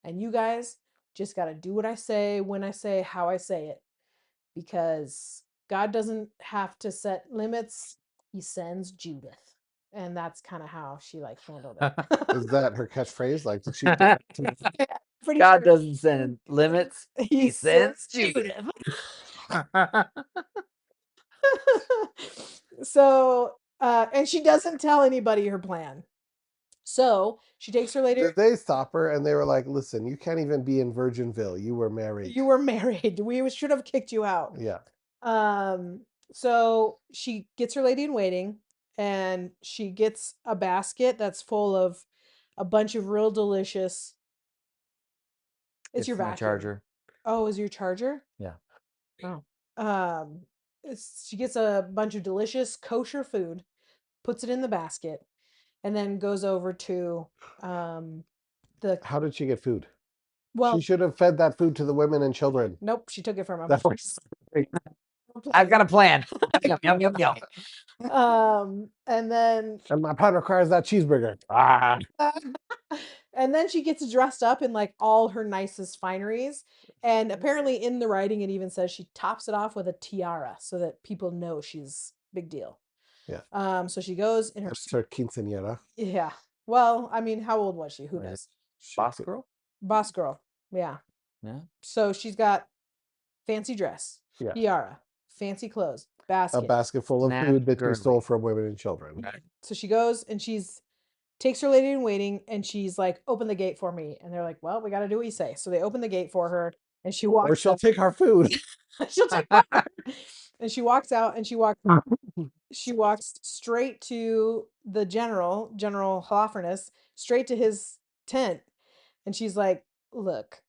And you guys just got to do what I say, when I say, how I say it, because God doesn't have to set limits. He sends Judith. And that's kind of how she like handled it. Is that her catchphrase? Like, did she? Pretty God sure. doesn't send limits. He sends Judith. So, and she doesn't tell anybody her plan. So she takes her later. Did they stop her and they were like, listen, you can't even be in Virginville. You were married. You were married. We should have kicked you out. Yeah. So she gets her lady in waiting, and she gets a basket that's full of a bunch of real delicious. It's your my vacuum. charger. Oh, is your charger? Yeah. Oh. She gets a bunch of delicious kosher food, puts it in the basket, and then goes over to the. How did she get food? Well, she should have fed that food to the women and children. nope, she took it from him. That was I've got a plan. Yum, yum, yum, yum. And then And my plan requires that cheeseburger. Ah. and then she gets dressed up in like all her nicest fineries. And apparently in the writing it even says she tops it off with a tiara so that people know she's big deal. Yeah. So she goes in her That's her quinceañera. yeah. Well, I mean, how old was she? Who Was it knows? Boss girl? Boss girl. Yeah. Yeah. So she's got fancy dress, Yeah. tiara, fancy clothes, A basket. basket full of Snatch food that you girdly. stole from women and children. So she goes and takes her lady in waiting and she's like, open the gate for me. And they're like, well, we got to do what you say. So they open the gate for her and she walks Or she'll up. take our food. She'll take our food. And she walks out and she walks straight to the General Holofernes, straight to his tent. And she's like, look,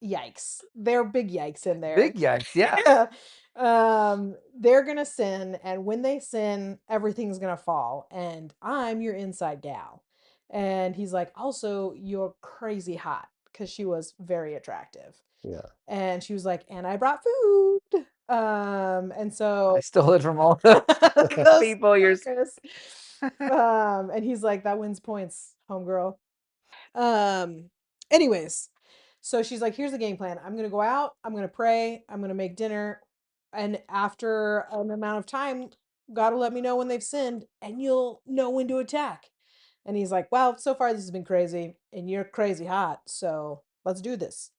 yikes. They're big yikes in there. Big yikes, yeah. They're gonna sin, and when they sin, everything's gonna fall. And I'm your inside gal. And he's like, also, you're crazy hot, because she was very attractive. Yeah. And she was like, and I brought food. And so I stole it from all those people. You're fuckers. And he's like, that wins points, homegirl. Anyways, so she's like, here's the game plan. I'm gonna go out, I'm gonna pray, I'm gonna make dinner, and after an amount of time, God will let me know when they've sinned, and you'll know when to attack. And he's like, well, so far this has been crazy, and you're crazy hot, so let's do this.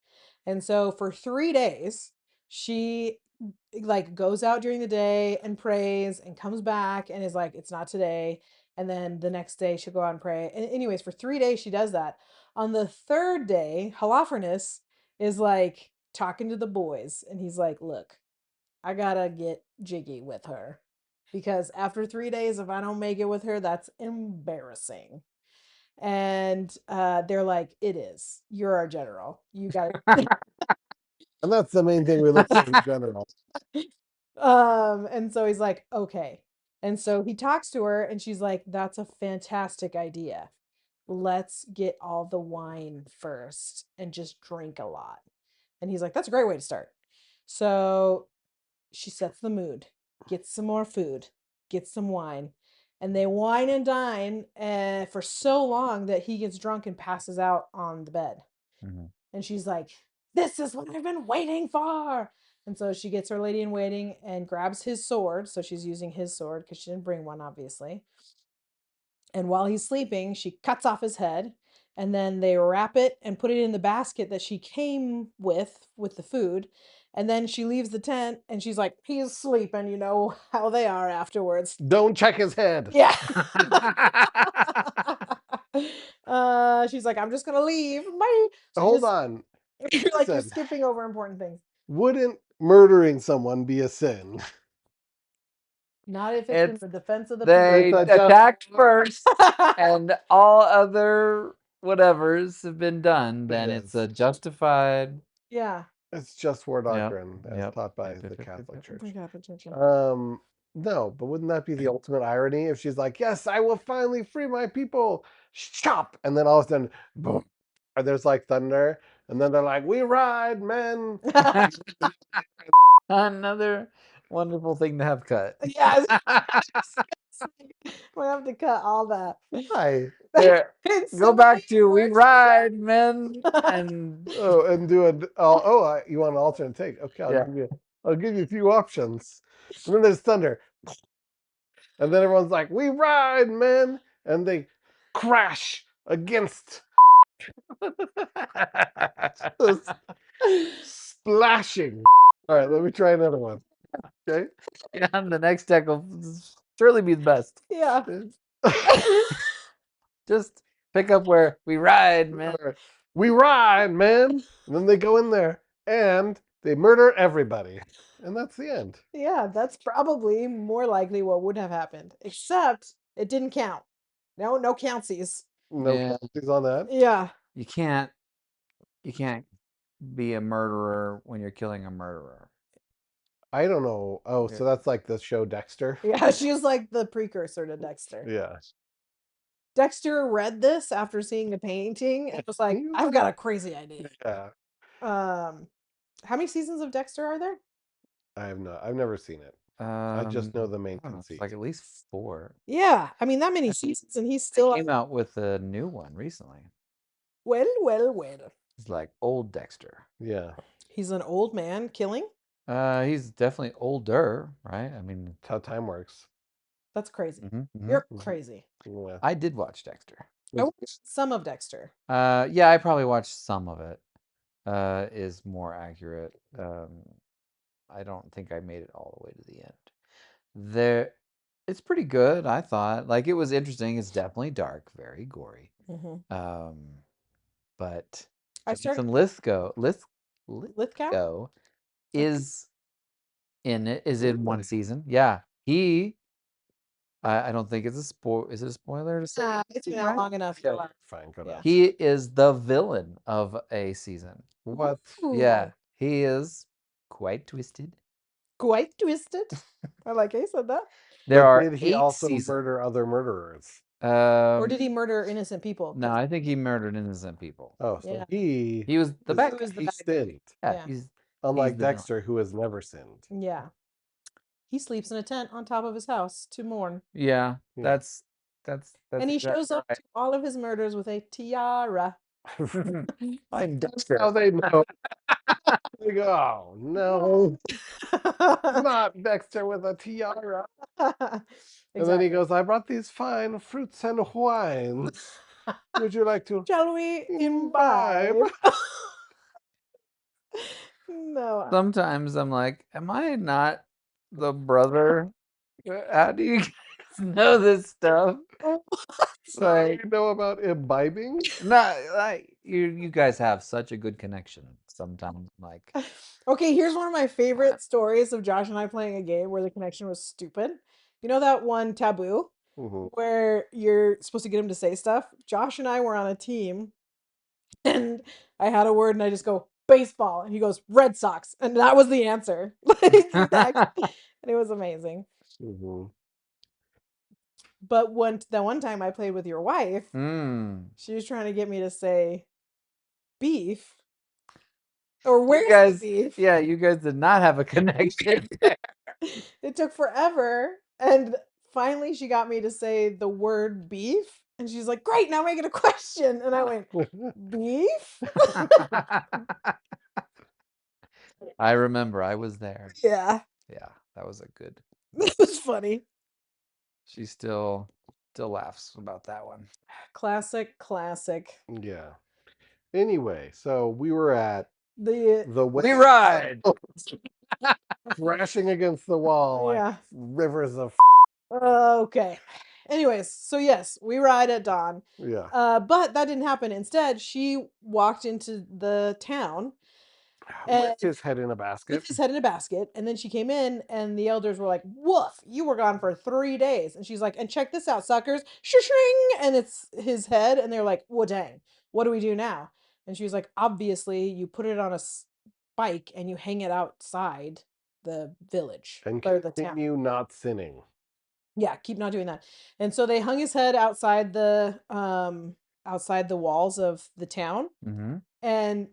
And so for 3 days, she like goes out during the day and prays and comes back and is like, it's not today. And then the next day she'll go out and pray. And anyways, for 3 days she does that. On the third day, Holofernes is like talking to the boys and he's like, look, I gotta get jiggy with her. Because after 3 days, if I don't make it with her, that's embarrassing. And they're like, it is. You're our general. You got And that's the main thing we look for in general. and so he's like, okay. And so he talks to her and she's like, that's a fantastic idea. Let's get all the wine first and just drink a lot. And he's like, that's a great way to start. So she sets the mood, gets some more food, gets some wine, and they wine and dine for so long that he gets drunk and passes out on the bed. Mhm. And she's like, this is what I've been waiting for. And so she gets her lady in waiting and grabs his sword. So she's using his sword because she didn't bring one, obviously. And while he's sleeping, she cuts off his head and then they wrap it and put it in the basket that she came with the food. And then she leaves the tent and she's like, he's sleeping, you know how they are afterwards. Don't check his head. Yeah. She's like, I'm just gonna leave. Bye. So Hold on. You're like, you're Listen. skipping over important things. Wouldn't murdering someone be a sin? Not if it's in It's the defense of the they It's a just- attacked first, and all other whatevers have been done. Then It it's is. a justified. Yeah. It's just war Yep, doctrine as yep, taught by yep, the yep, yep, Catholic yep. Church. The Catholic Church, yeah. No, but wouldn't that be the ultimate irony if she's like, yes, I will finally free my people. Stop. And then all of a sudden, boom. And there's like thunder. And then they're like, we ride, men. Another wonderful thing to have cut. Yes. We have to cut all that. Hi. There, It's go so back many to we words. ride, men, and Oh, and do an you want an alternate take? Okay, Yeah. I'll give you a few options. And then there's thunder. And then everyone's like, we ride, men. And they crash against splashing. All right, let me try another one. Okay. and the next deck will surely be the best. Yeah. Just pick up where we ride, man. All right. We ride, man. And then they go in there and they murder everybody. And that's the end. Yeah, that's probably more likely what would have happened. Except it didn't count. No countsies. No Yeah. penalties on that. Yeah. You can't be a murderer when you're killing a murderer. I don't know. Oh, so that's like the show Dexter? Yeah, she was like the precursor to Dexter. Yeah. Dexter read this after seeing the painting and was like, I've got a crazy idea. Yeah. How many seasons of Dexter are there? I've never seen it. I just know the main I don't know, it's conceit. like at least 4. Yeah, I mean that many seasons, and he's They still came out with a new one recently. well. It's like old Dexter. Yeah. He's an old man killing. He's definitely older, right? I mean, That's how time works. That's crazy. mhm. You're crazy. Yeah. I did watch Dexter. I watched some of Dexter. Yeah, I probably watched some of it. Is more accurate. I don't think I made it all the way to the end. It's pretty good, I thought. Like, it was interesting. It's definitely dark, very gory. Mm-hmm. But I started Jonathan Lithgow Lithgow. is in it. Is in one season. Yeah, I don't think it's a spoil. Is it a spoiler to say? It's been out long enough. Yeah. Fine, go Yeah. down. He is the villain of a season. What? Yeah, he is quite twisted. Quite twisted. I like how you said that. There But are did he 8 also seasons. murder other murderers? Or did he murder innocent people? No, I think he murdered innocent people. Oh, so Yeah. he He was the bad He guy. was the he bad guy. sinned. Yeah, Yeah. he's Unlike the villain. Dexter, who has never sinned. Yeah. He sleeps in a tent on top of his house to mourn. Yeah, Yeah. that's And he exactly shows up right. to all of his murders with a tiara. I'm That's Dexter. how they know. They go, oh no, not Dexter with a tiara. And then he goes, I brought these fine fruits and wines. Would you like to Shall we imbibe? imbibe? No. Sometimes I'm like, am I not the brother? How do you guys know this stuff? So Like, you know about imbibing? no, like you guys have such a good connection. Sometimes, like, Okay, here's one of my favorite stories of Josh and I playing a game where the connection was stupid. You know that one Taboo Mm-hmm. where you're supposed to get him to say stuff? Josh and I were on a team and I had a word and I just go baseball and he goes Red Sox and that was the answer. Like and it was amazing. Mm-hmm. But that one time I played with your wife, she was trying to get me to say beef. Or where's the beef? Yeah, you guys did not have a connection. It took forever. And finally she got me to say the word beef. And she's like, great, now make it a question. And I went, beef? I remember I was there. Yeah. Yeah, that was a good. That was funny. She still laughs about that one. Classic. Yeah. Anyway, so we were at The the We ride. crashing against the wall like Yeah. rivers of Okay. Anyways, so yes, we ride at dawn. yeah. But that didn't happen. Instead, she walked into the town and With his head in a basket. with his head in a basket. And then she came in, and the elders were like, woof, you were gone for 3 days. And she's like, and check this out, suckers. Shing! And it's his head. And they're like, well, dang, what do we do now? And she was like, obviously, you put it on a spike and you hang it outside the village And or the town. continue not sinning. Yeah, keep not doing that. And so they hung his head outside the walls of the town. Mm-hmm. And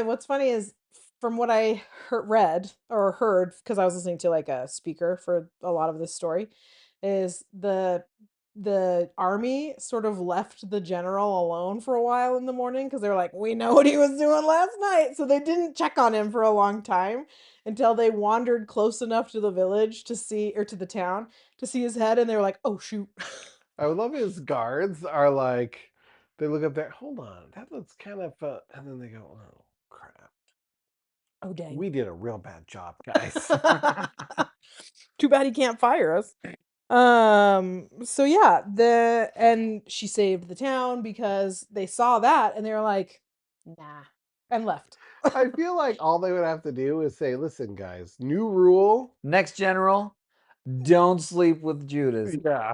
what's funny is from what I read or heard, because I was listening to like a speaker for a lot of this story, is the army sort of left the general alone for a while in the morning because they were like, we know what he was doing last night. So they didn't check on him for a long time until they wandered close enough to the village to see, or to the town to see his head. And they were like, oh, shoot. I love his guards are like, they look up there, hold on, that looks kind of, and then they go, oh, crap. Oh, dang. We did a real bad job, guys. Too bad he can't fire us. So yeah, and she saved the town because they saw that and they were like, nah, and left. I feel like all they would have to do is say, listen, guys, new rule. Next general, don't sleep with Judith. Yeah.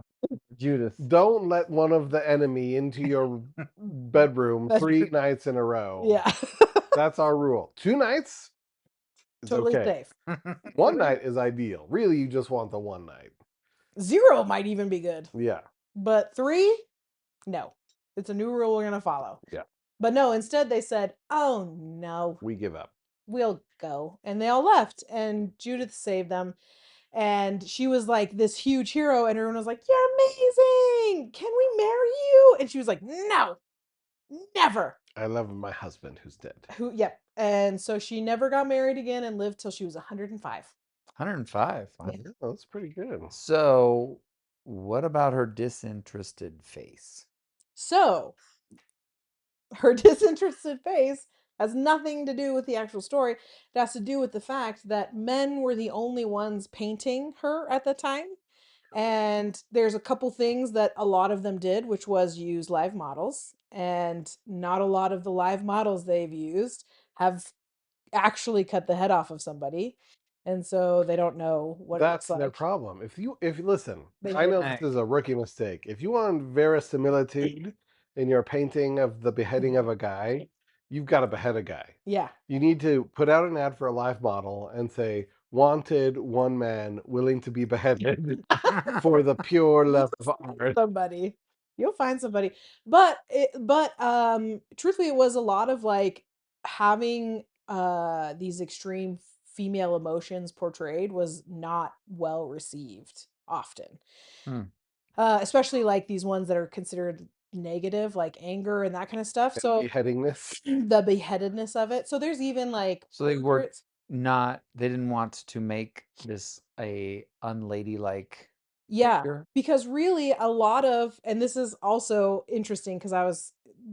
Judith. Don't let one of the enemy into your bedroom 3 nights in a row. Yeah. That's our rule. 2 nights is Totally okay. safe. 1 night is ideal. Really, you just want the 1 night. 0 might even be good. Yeah. But 3, no. It's a new rule we're gonna follow. Yeah. But no, instead they said, oh no. We give up. we'll go. And they all left, and Judith saved them. And she was like this huge hero, and everyone was like, "You're amazing! Can we marry you?" And she was like, "No, never." I love my husband who's dead. Yep. And so she never got married again and lived till she was 105. 105. Wow. Yeah. Oh, that's pretty good. So, what about her disinterested face? So her disinterested face has nothing to do with the actual story. It has to do with the fact that men were the only ones painting her at the time. And there's a couple things that a lot of them did, which was use live models. And not a lot of the live models they've used have actually cut the head off of somebody. And so they don't know what it That's looks their like. problem. If you listen, They I did. know this is a rookie mistake. If you want verisimilitude in your painting of the beheading of a guy, you've got to behead a guy. Yeah. You need to put out an ad for a live model and say, "Wanted one man willing to be beheaded for the pure love of art." Somebody. You'll find somebody. But truthfully, it was a lot of like having these extreme female emotions portrayed was not well received often. Hmm. Especially like these ones that are considered negative, like anger and that kind of stuff. So Beheadingness. the beheadedness of it. So there's even like So they were portraits. they didn't want to make this a unladylike Yeah, figure. because really a lot of, and this is also interesting because I was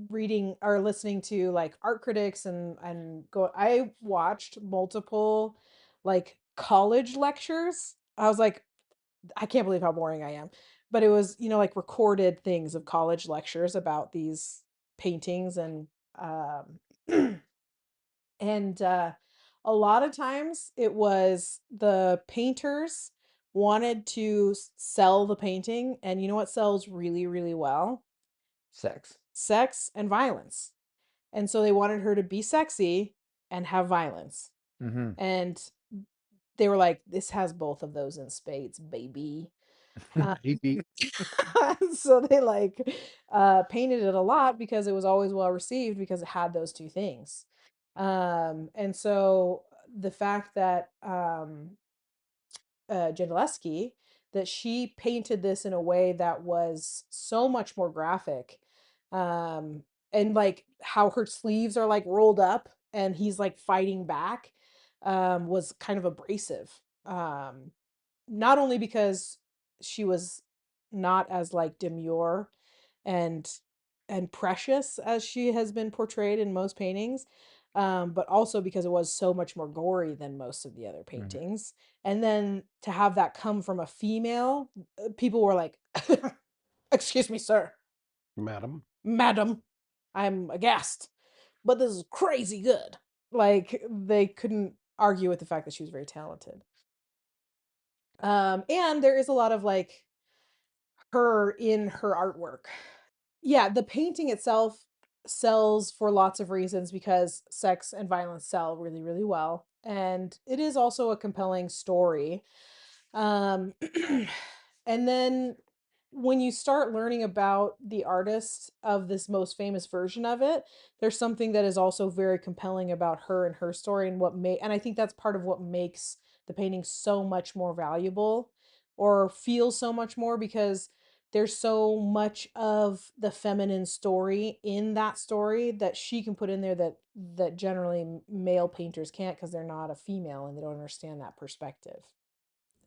reading or listening to like art critics I watched multiple like college lectures. I was like, I can't believe how boring I am. But it was, like recorded things of college lectures about these paintings um and a lot of times it was the painters wanted to sell the painting, and you know what sells really, really well? Sex. Sex and violence. And so they wanted her to be sexy and have violence. Mm-hmm. And they were like, this has both of those in spades, baby. Maybe. So they like painted it a lot because it was always well received because it had those two things. And so the fact that Gentileschi, that she painted this in a way that was so much more graphic, um, and like how her sleeves are like rolled up and he's like fighting back, was kind of abrasive. Not only because she was not as like demure and precious as she has been portrayed in most paintings, but also because it was so much more gory than most of the other paintings. And then to have that come from a female, people were like, "Excuse me, sir, Madam. madam, I'm aghast, but this is crazy good." Like they couldn't argue with the fact that she was very talented. And there is a lot of like her in her artwork. Yeah, the painting itself sells for lots of reasons because sex and violence sell really, really well. And it is also a compelling story. Um, and then when you start learning about the artist of this most famous version of it, there's something that is also very compelling about her and her story and and I think that's part of what makes the painting so much more valuable or feels so much more because there's so much of the feminine story in that story that she can put in there that generally male painters can't because they're not a female and they don't understand that perspective.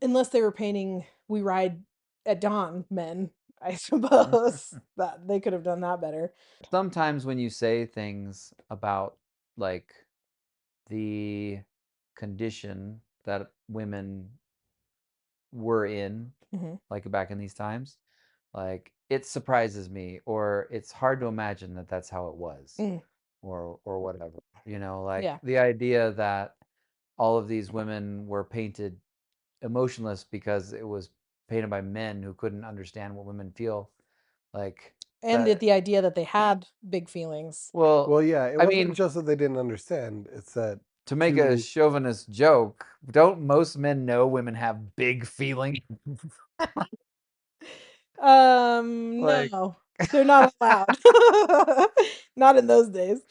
Unless they were painting We Ride at Dawn men, I suppose that they could have done that better. Sometimes when you say things about like the condition that women were in, Hmm. like back in these times, like it surprises me, or it's hard to imagine that that's how it was, Mm, or whatever. Like yeah. the idea that all of these women were painted emotionless because it was painted by men who couldn't understand what women feel, like And that. the idea that they had big feelings. Well, Well, yeah, it I wasn't mean, just that they didn't understand. It's that to make a to chauvinist joke, don't most men know women have big feelings? Like, No, they're not allowed. Not in those days.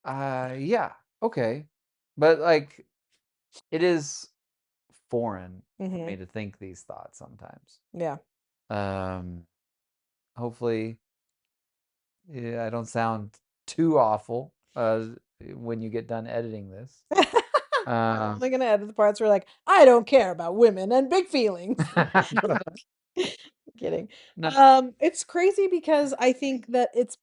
Yeah, okay. But like, it is foreign for me to think these thoughts sometimes. Yeah. Hopefully, I don't sound too awful when you get done editing this. I'm only gonna edit the parts where like, I don't care about women and big feelings. Kidding. No. It's crazy because I think that that's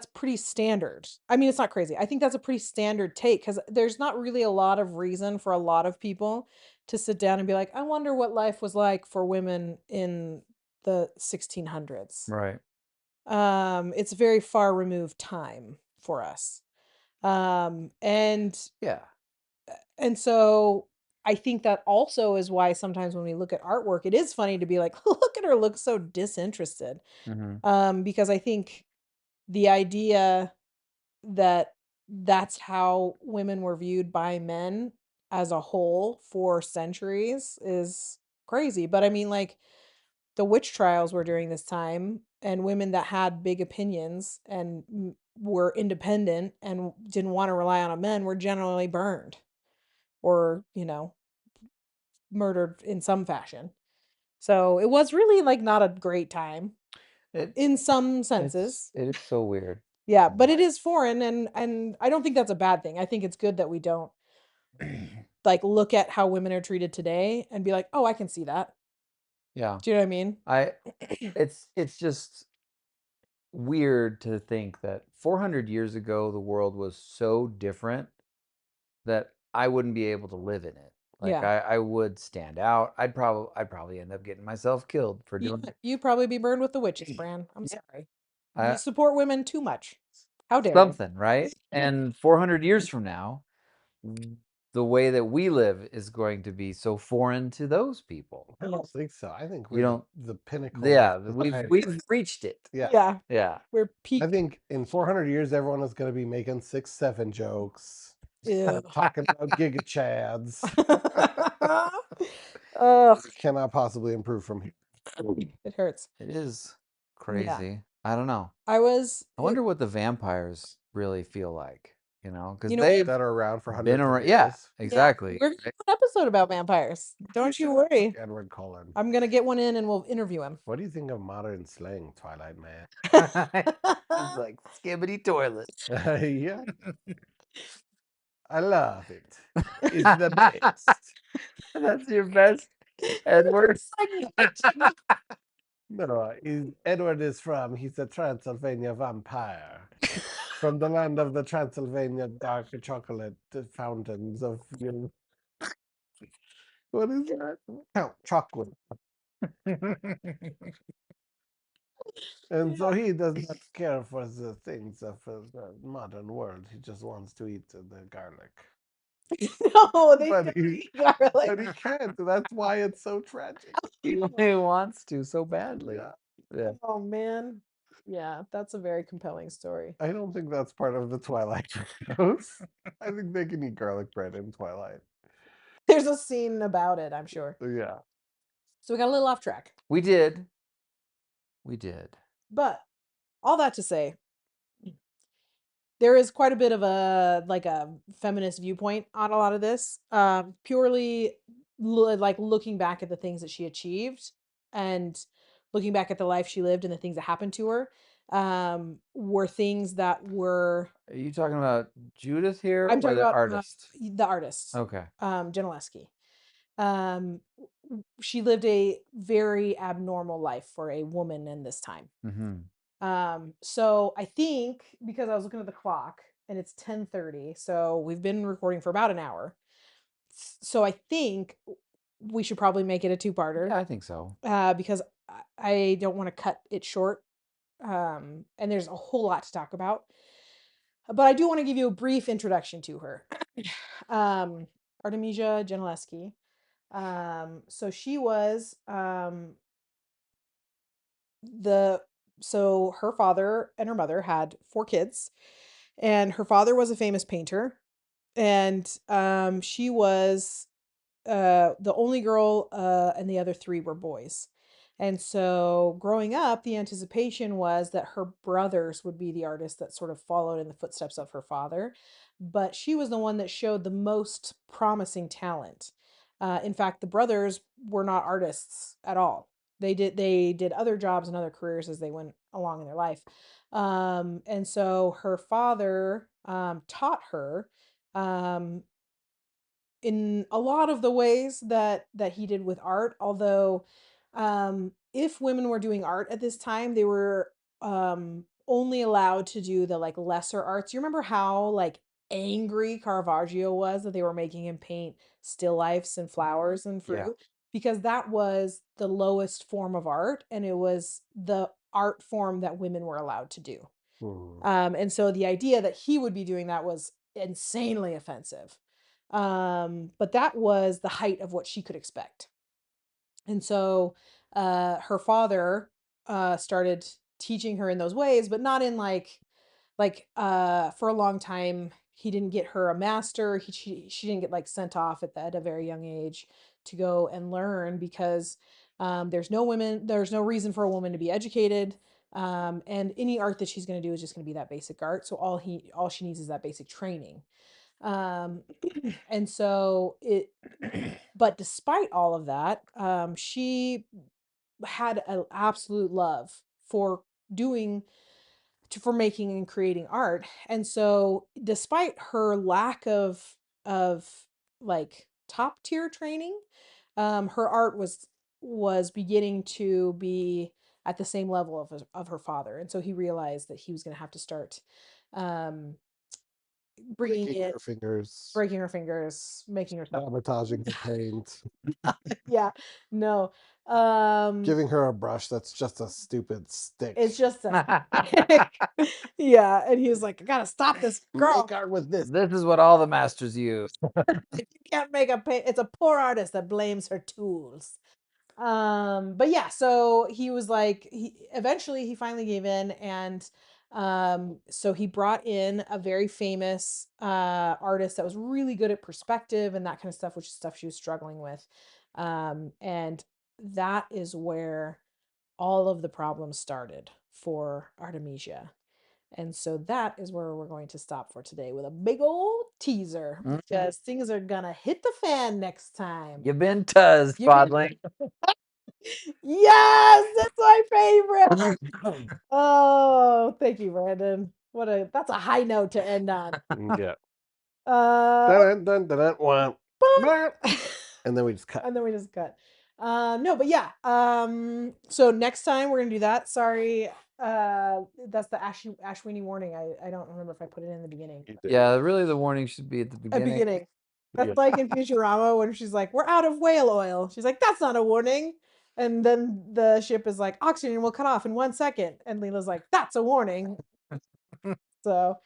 pretty standard. I mean, it's not crazy. I think that's a pretty standard take because there's not really a lot of reason for a lot of people to sit down and be like, I wonder what life was like for women in the 1600s. Right. It's a very far removed time for us. And Yeah. so I think that also is why sometimes when we look at artwork, it is funny to be like, look at her look so disinterested. Because I think the idea that that's how women were viewed by men as a whole for centuries is crazy. But I mean, like, the witch trials were during this time, and women that had big opinions and were independent and didn't want to rely on a man were generally burned or, murdered in some fashion. So it was really like not a great time It in some it senses. is so weird. Yeah, but it is foreign, and I don't think that's a bad thing. I think it's good that we don't like look at how women are treated today and be like, "Oh, I can see that." Yeah. Do you know what I mean? It's just weird to think that 400 years ago the world was so different that I wouldn't be able to live in it. Like, Yeah. I would stand out. I'd probably end up getting myself killed for doing it. You'd probably be burned with the witches, Bran. I'm sorry. You I, support women too much. How dare you? something, right? And 400 years from now, the way that we live is going to be so foreign to those people. I don't think so. I think You we're don't. the pinnacle. Yeah, of we've society. reached it. Yeah. Yeah. We're I peak. think in 400 years, everyone is going to be making 6-7 jokes, Ew. talking about giga chads. Ugh, Cannot possibly improve from here. it hurts. It is Yeah. crazy. I don't know. I wonder what the vampires really feel like, because You know they've That are around for been hundreds of around. years. Yeah, exactly. We're gonna do an episode about vampires. Don't you worry. Edward Cullen. I'm gonna get one in and we'll interview him. What do you think of modern slang, Twilight Man? He's like skibbity toilet. Yeah, I love it. It's the best. That's your best, Edward. No, Edward is he's a Transylvania vampire. From the land of the Transylvania dark chocolate fountains of what is that? Count chocolate. And so he does not care for the things of the modern world. He just wants to eat the garlic. No, they But don't he, eat garlic. but he can't. That's why it's so tragic. He wants to so badly. Yeah. Yeah. Oh man. Yeah, that's a very compelling story. I don't think that's part of the Twilight shows. I think they can eat garlic bread in Twilight. There's a scene about it, I'm sure. Yeah. So we got a little off track. We did. We did. But all that to say, there is quite a bit of a feminist viewpoint on a lot of this. Purely like looking back at the things that she achieved and looking back at the life she lived and the things that happened to her were things that were. Are you talking about Judith here I'm or talking the about artist? the artist. Okay. Gentileschi. She lived a very abnormal life for a woman in this time. So I think because I was looking at the clock and it's 10:30, so we've been recording for about an hour. So I think we should probably make it a two-parter. Yeah, I think so. Because I don't want to cut it short. And there's a whole lot to talk about. But I do want to give you a brief introduction to her. Artemisia Gentileschi. So she was so her father and her mother had 4 kids, and her father was a famous painter, and she was the only girl, and the other 3 were boys. And so growing up, the anticipation was that her brothers would be the artists that sort of followed in the footsteps of her father. But she was the one that showed the most promising talent. In fact, the brothers were not artists at all. They did other jobs and other careers as they went along in their life. And so her father taught her um, in a lot of the ways that he did with art, although if women were doing art at this time, they were only allowed to do the like lesser arts. You remember how like angry Caravaggio was that they were making him paint still lifes and flowers and Yeah. fruit? Because that was the lowest form of art, and it was the art form that women were allowed to do. And so the idea that he would be doing that was insanely offensive. But that was the height of what she could expect. And so her father started teaching her in those ways, but not in for a long time he didn't get her a master. She didn't get like sent off at a very young age to go and learn, because there's no reason for a woman to be educated. And any art that she's going to do is just going to be that basic art. So all she needs is that basic training. Um, and so but despite all of that, she had an absolute love for doing for making and creating art. And so despite her lack of like top tier training, her art was beginning to be at the same level of her father. And so he realized that he was going to have to start um bringing Breaking in her fingers, breaking her fingers, making her stuff. sabotaging the paint, Yeah, no. Um, giving her a brush that's just a stupid stick. it's just a yeah, and he was like, I gotta stop this girl. Make art with this. This is what all the masters use. You can't make it's a poor artist that blames her tools. But yeah, so he was like, eventually he finally gave in, and so he brought in a very famous artist that was really good at perspective and that kind of stuff, which is stuff she was struggling with. And that is where all of the problems started for Artemisia. And so that is where we're going to stop for today with a big old teaser, because things are gonna hit the fan next time. You've been tuzzed, You've been- Podling. Yes, that's my favorite. Oh, thank you, Brandon. That's a high note to end on. Yeah. Uh, Dun, dun, dun, dun, wah. and And then we just cut. then we just cut. No, but yeah. So next time we're gonna do that. Sorry. That's the Ashwini warning. I don't remember if I put it in the beginning. Yeah, really the warning should be at the beginning. That's Yeah. like in Futurama when she's like, "We're out of whale oil." She's like, "That's not a warning." And then the ship is like, "Oxygen will cut off in 1 second." And Leela's like, "That's a warning." So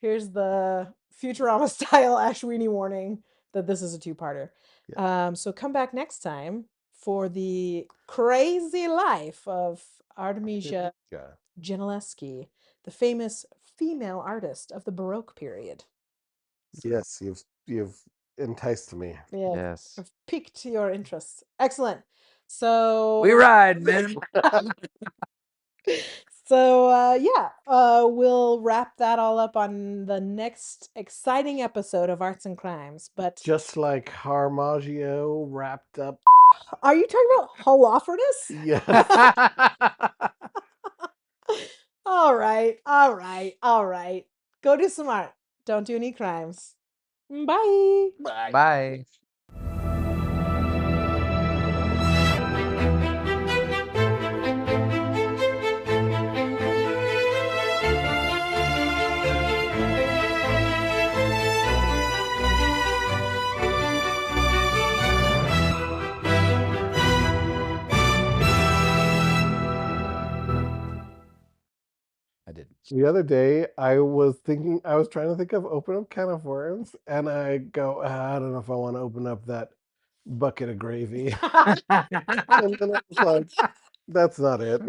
here's the Futurama style Ashwini warning that this is a two-parter. So come back next time for the crazy life of Artemisia Yeah. Gentileschi, the famous female artist of the Baroque period. Yes, you've enticed me. Yeah, Yes. I've piqued your interest. Excellent. So We ride, man. So we'll wrap that all up on the next exciting episode of Arts and Crimes. But Just like Harmaggio wrapped up. are you talking about Holofernes? Yes. All right. Go do some art. Don't do any crimes. Bye. Bye. I didn't. The other day, I was trying to think of open up can of worms, and I go, I don't know if I want to open up that bucket of gravy. And then I was like, that's not it.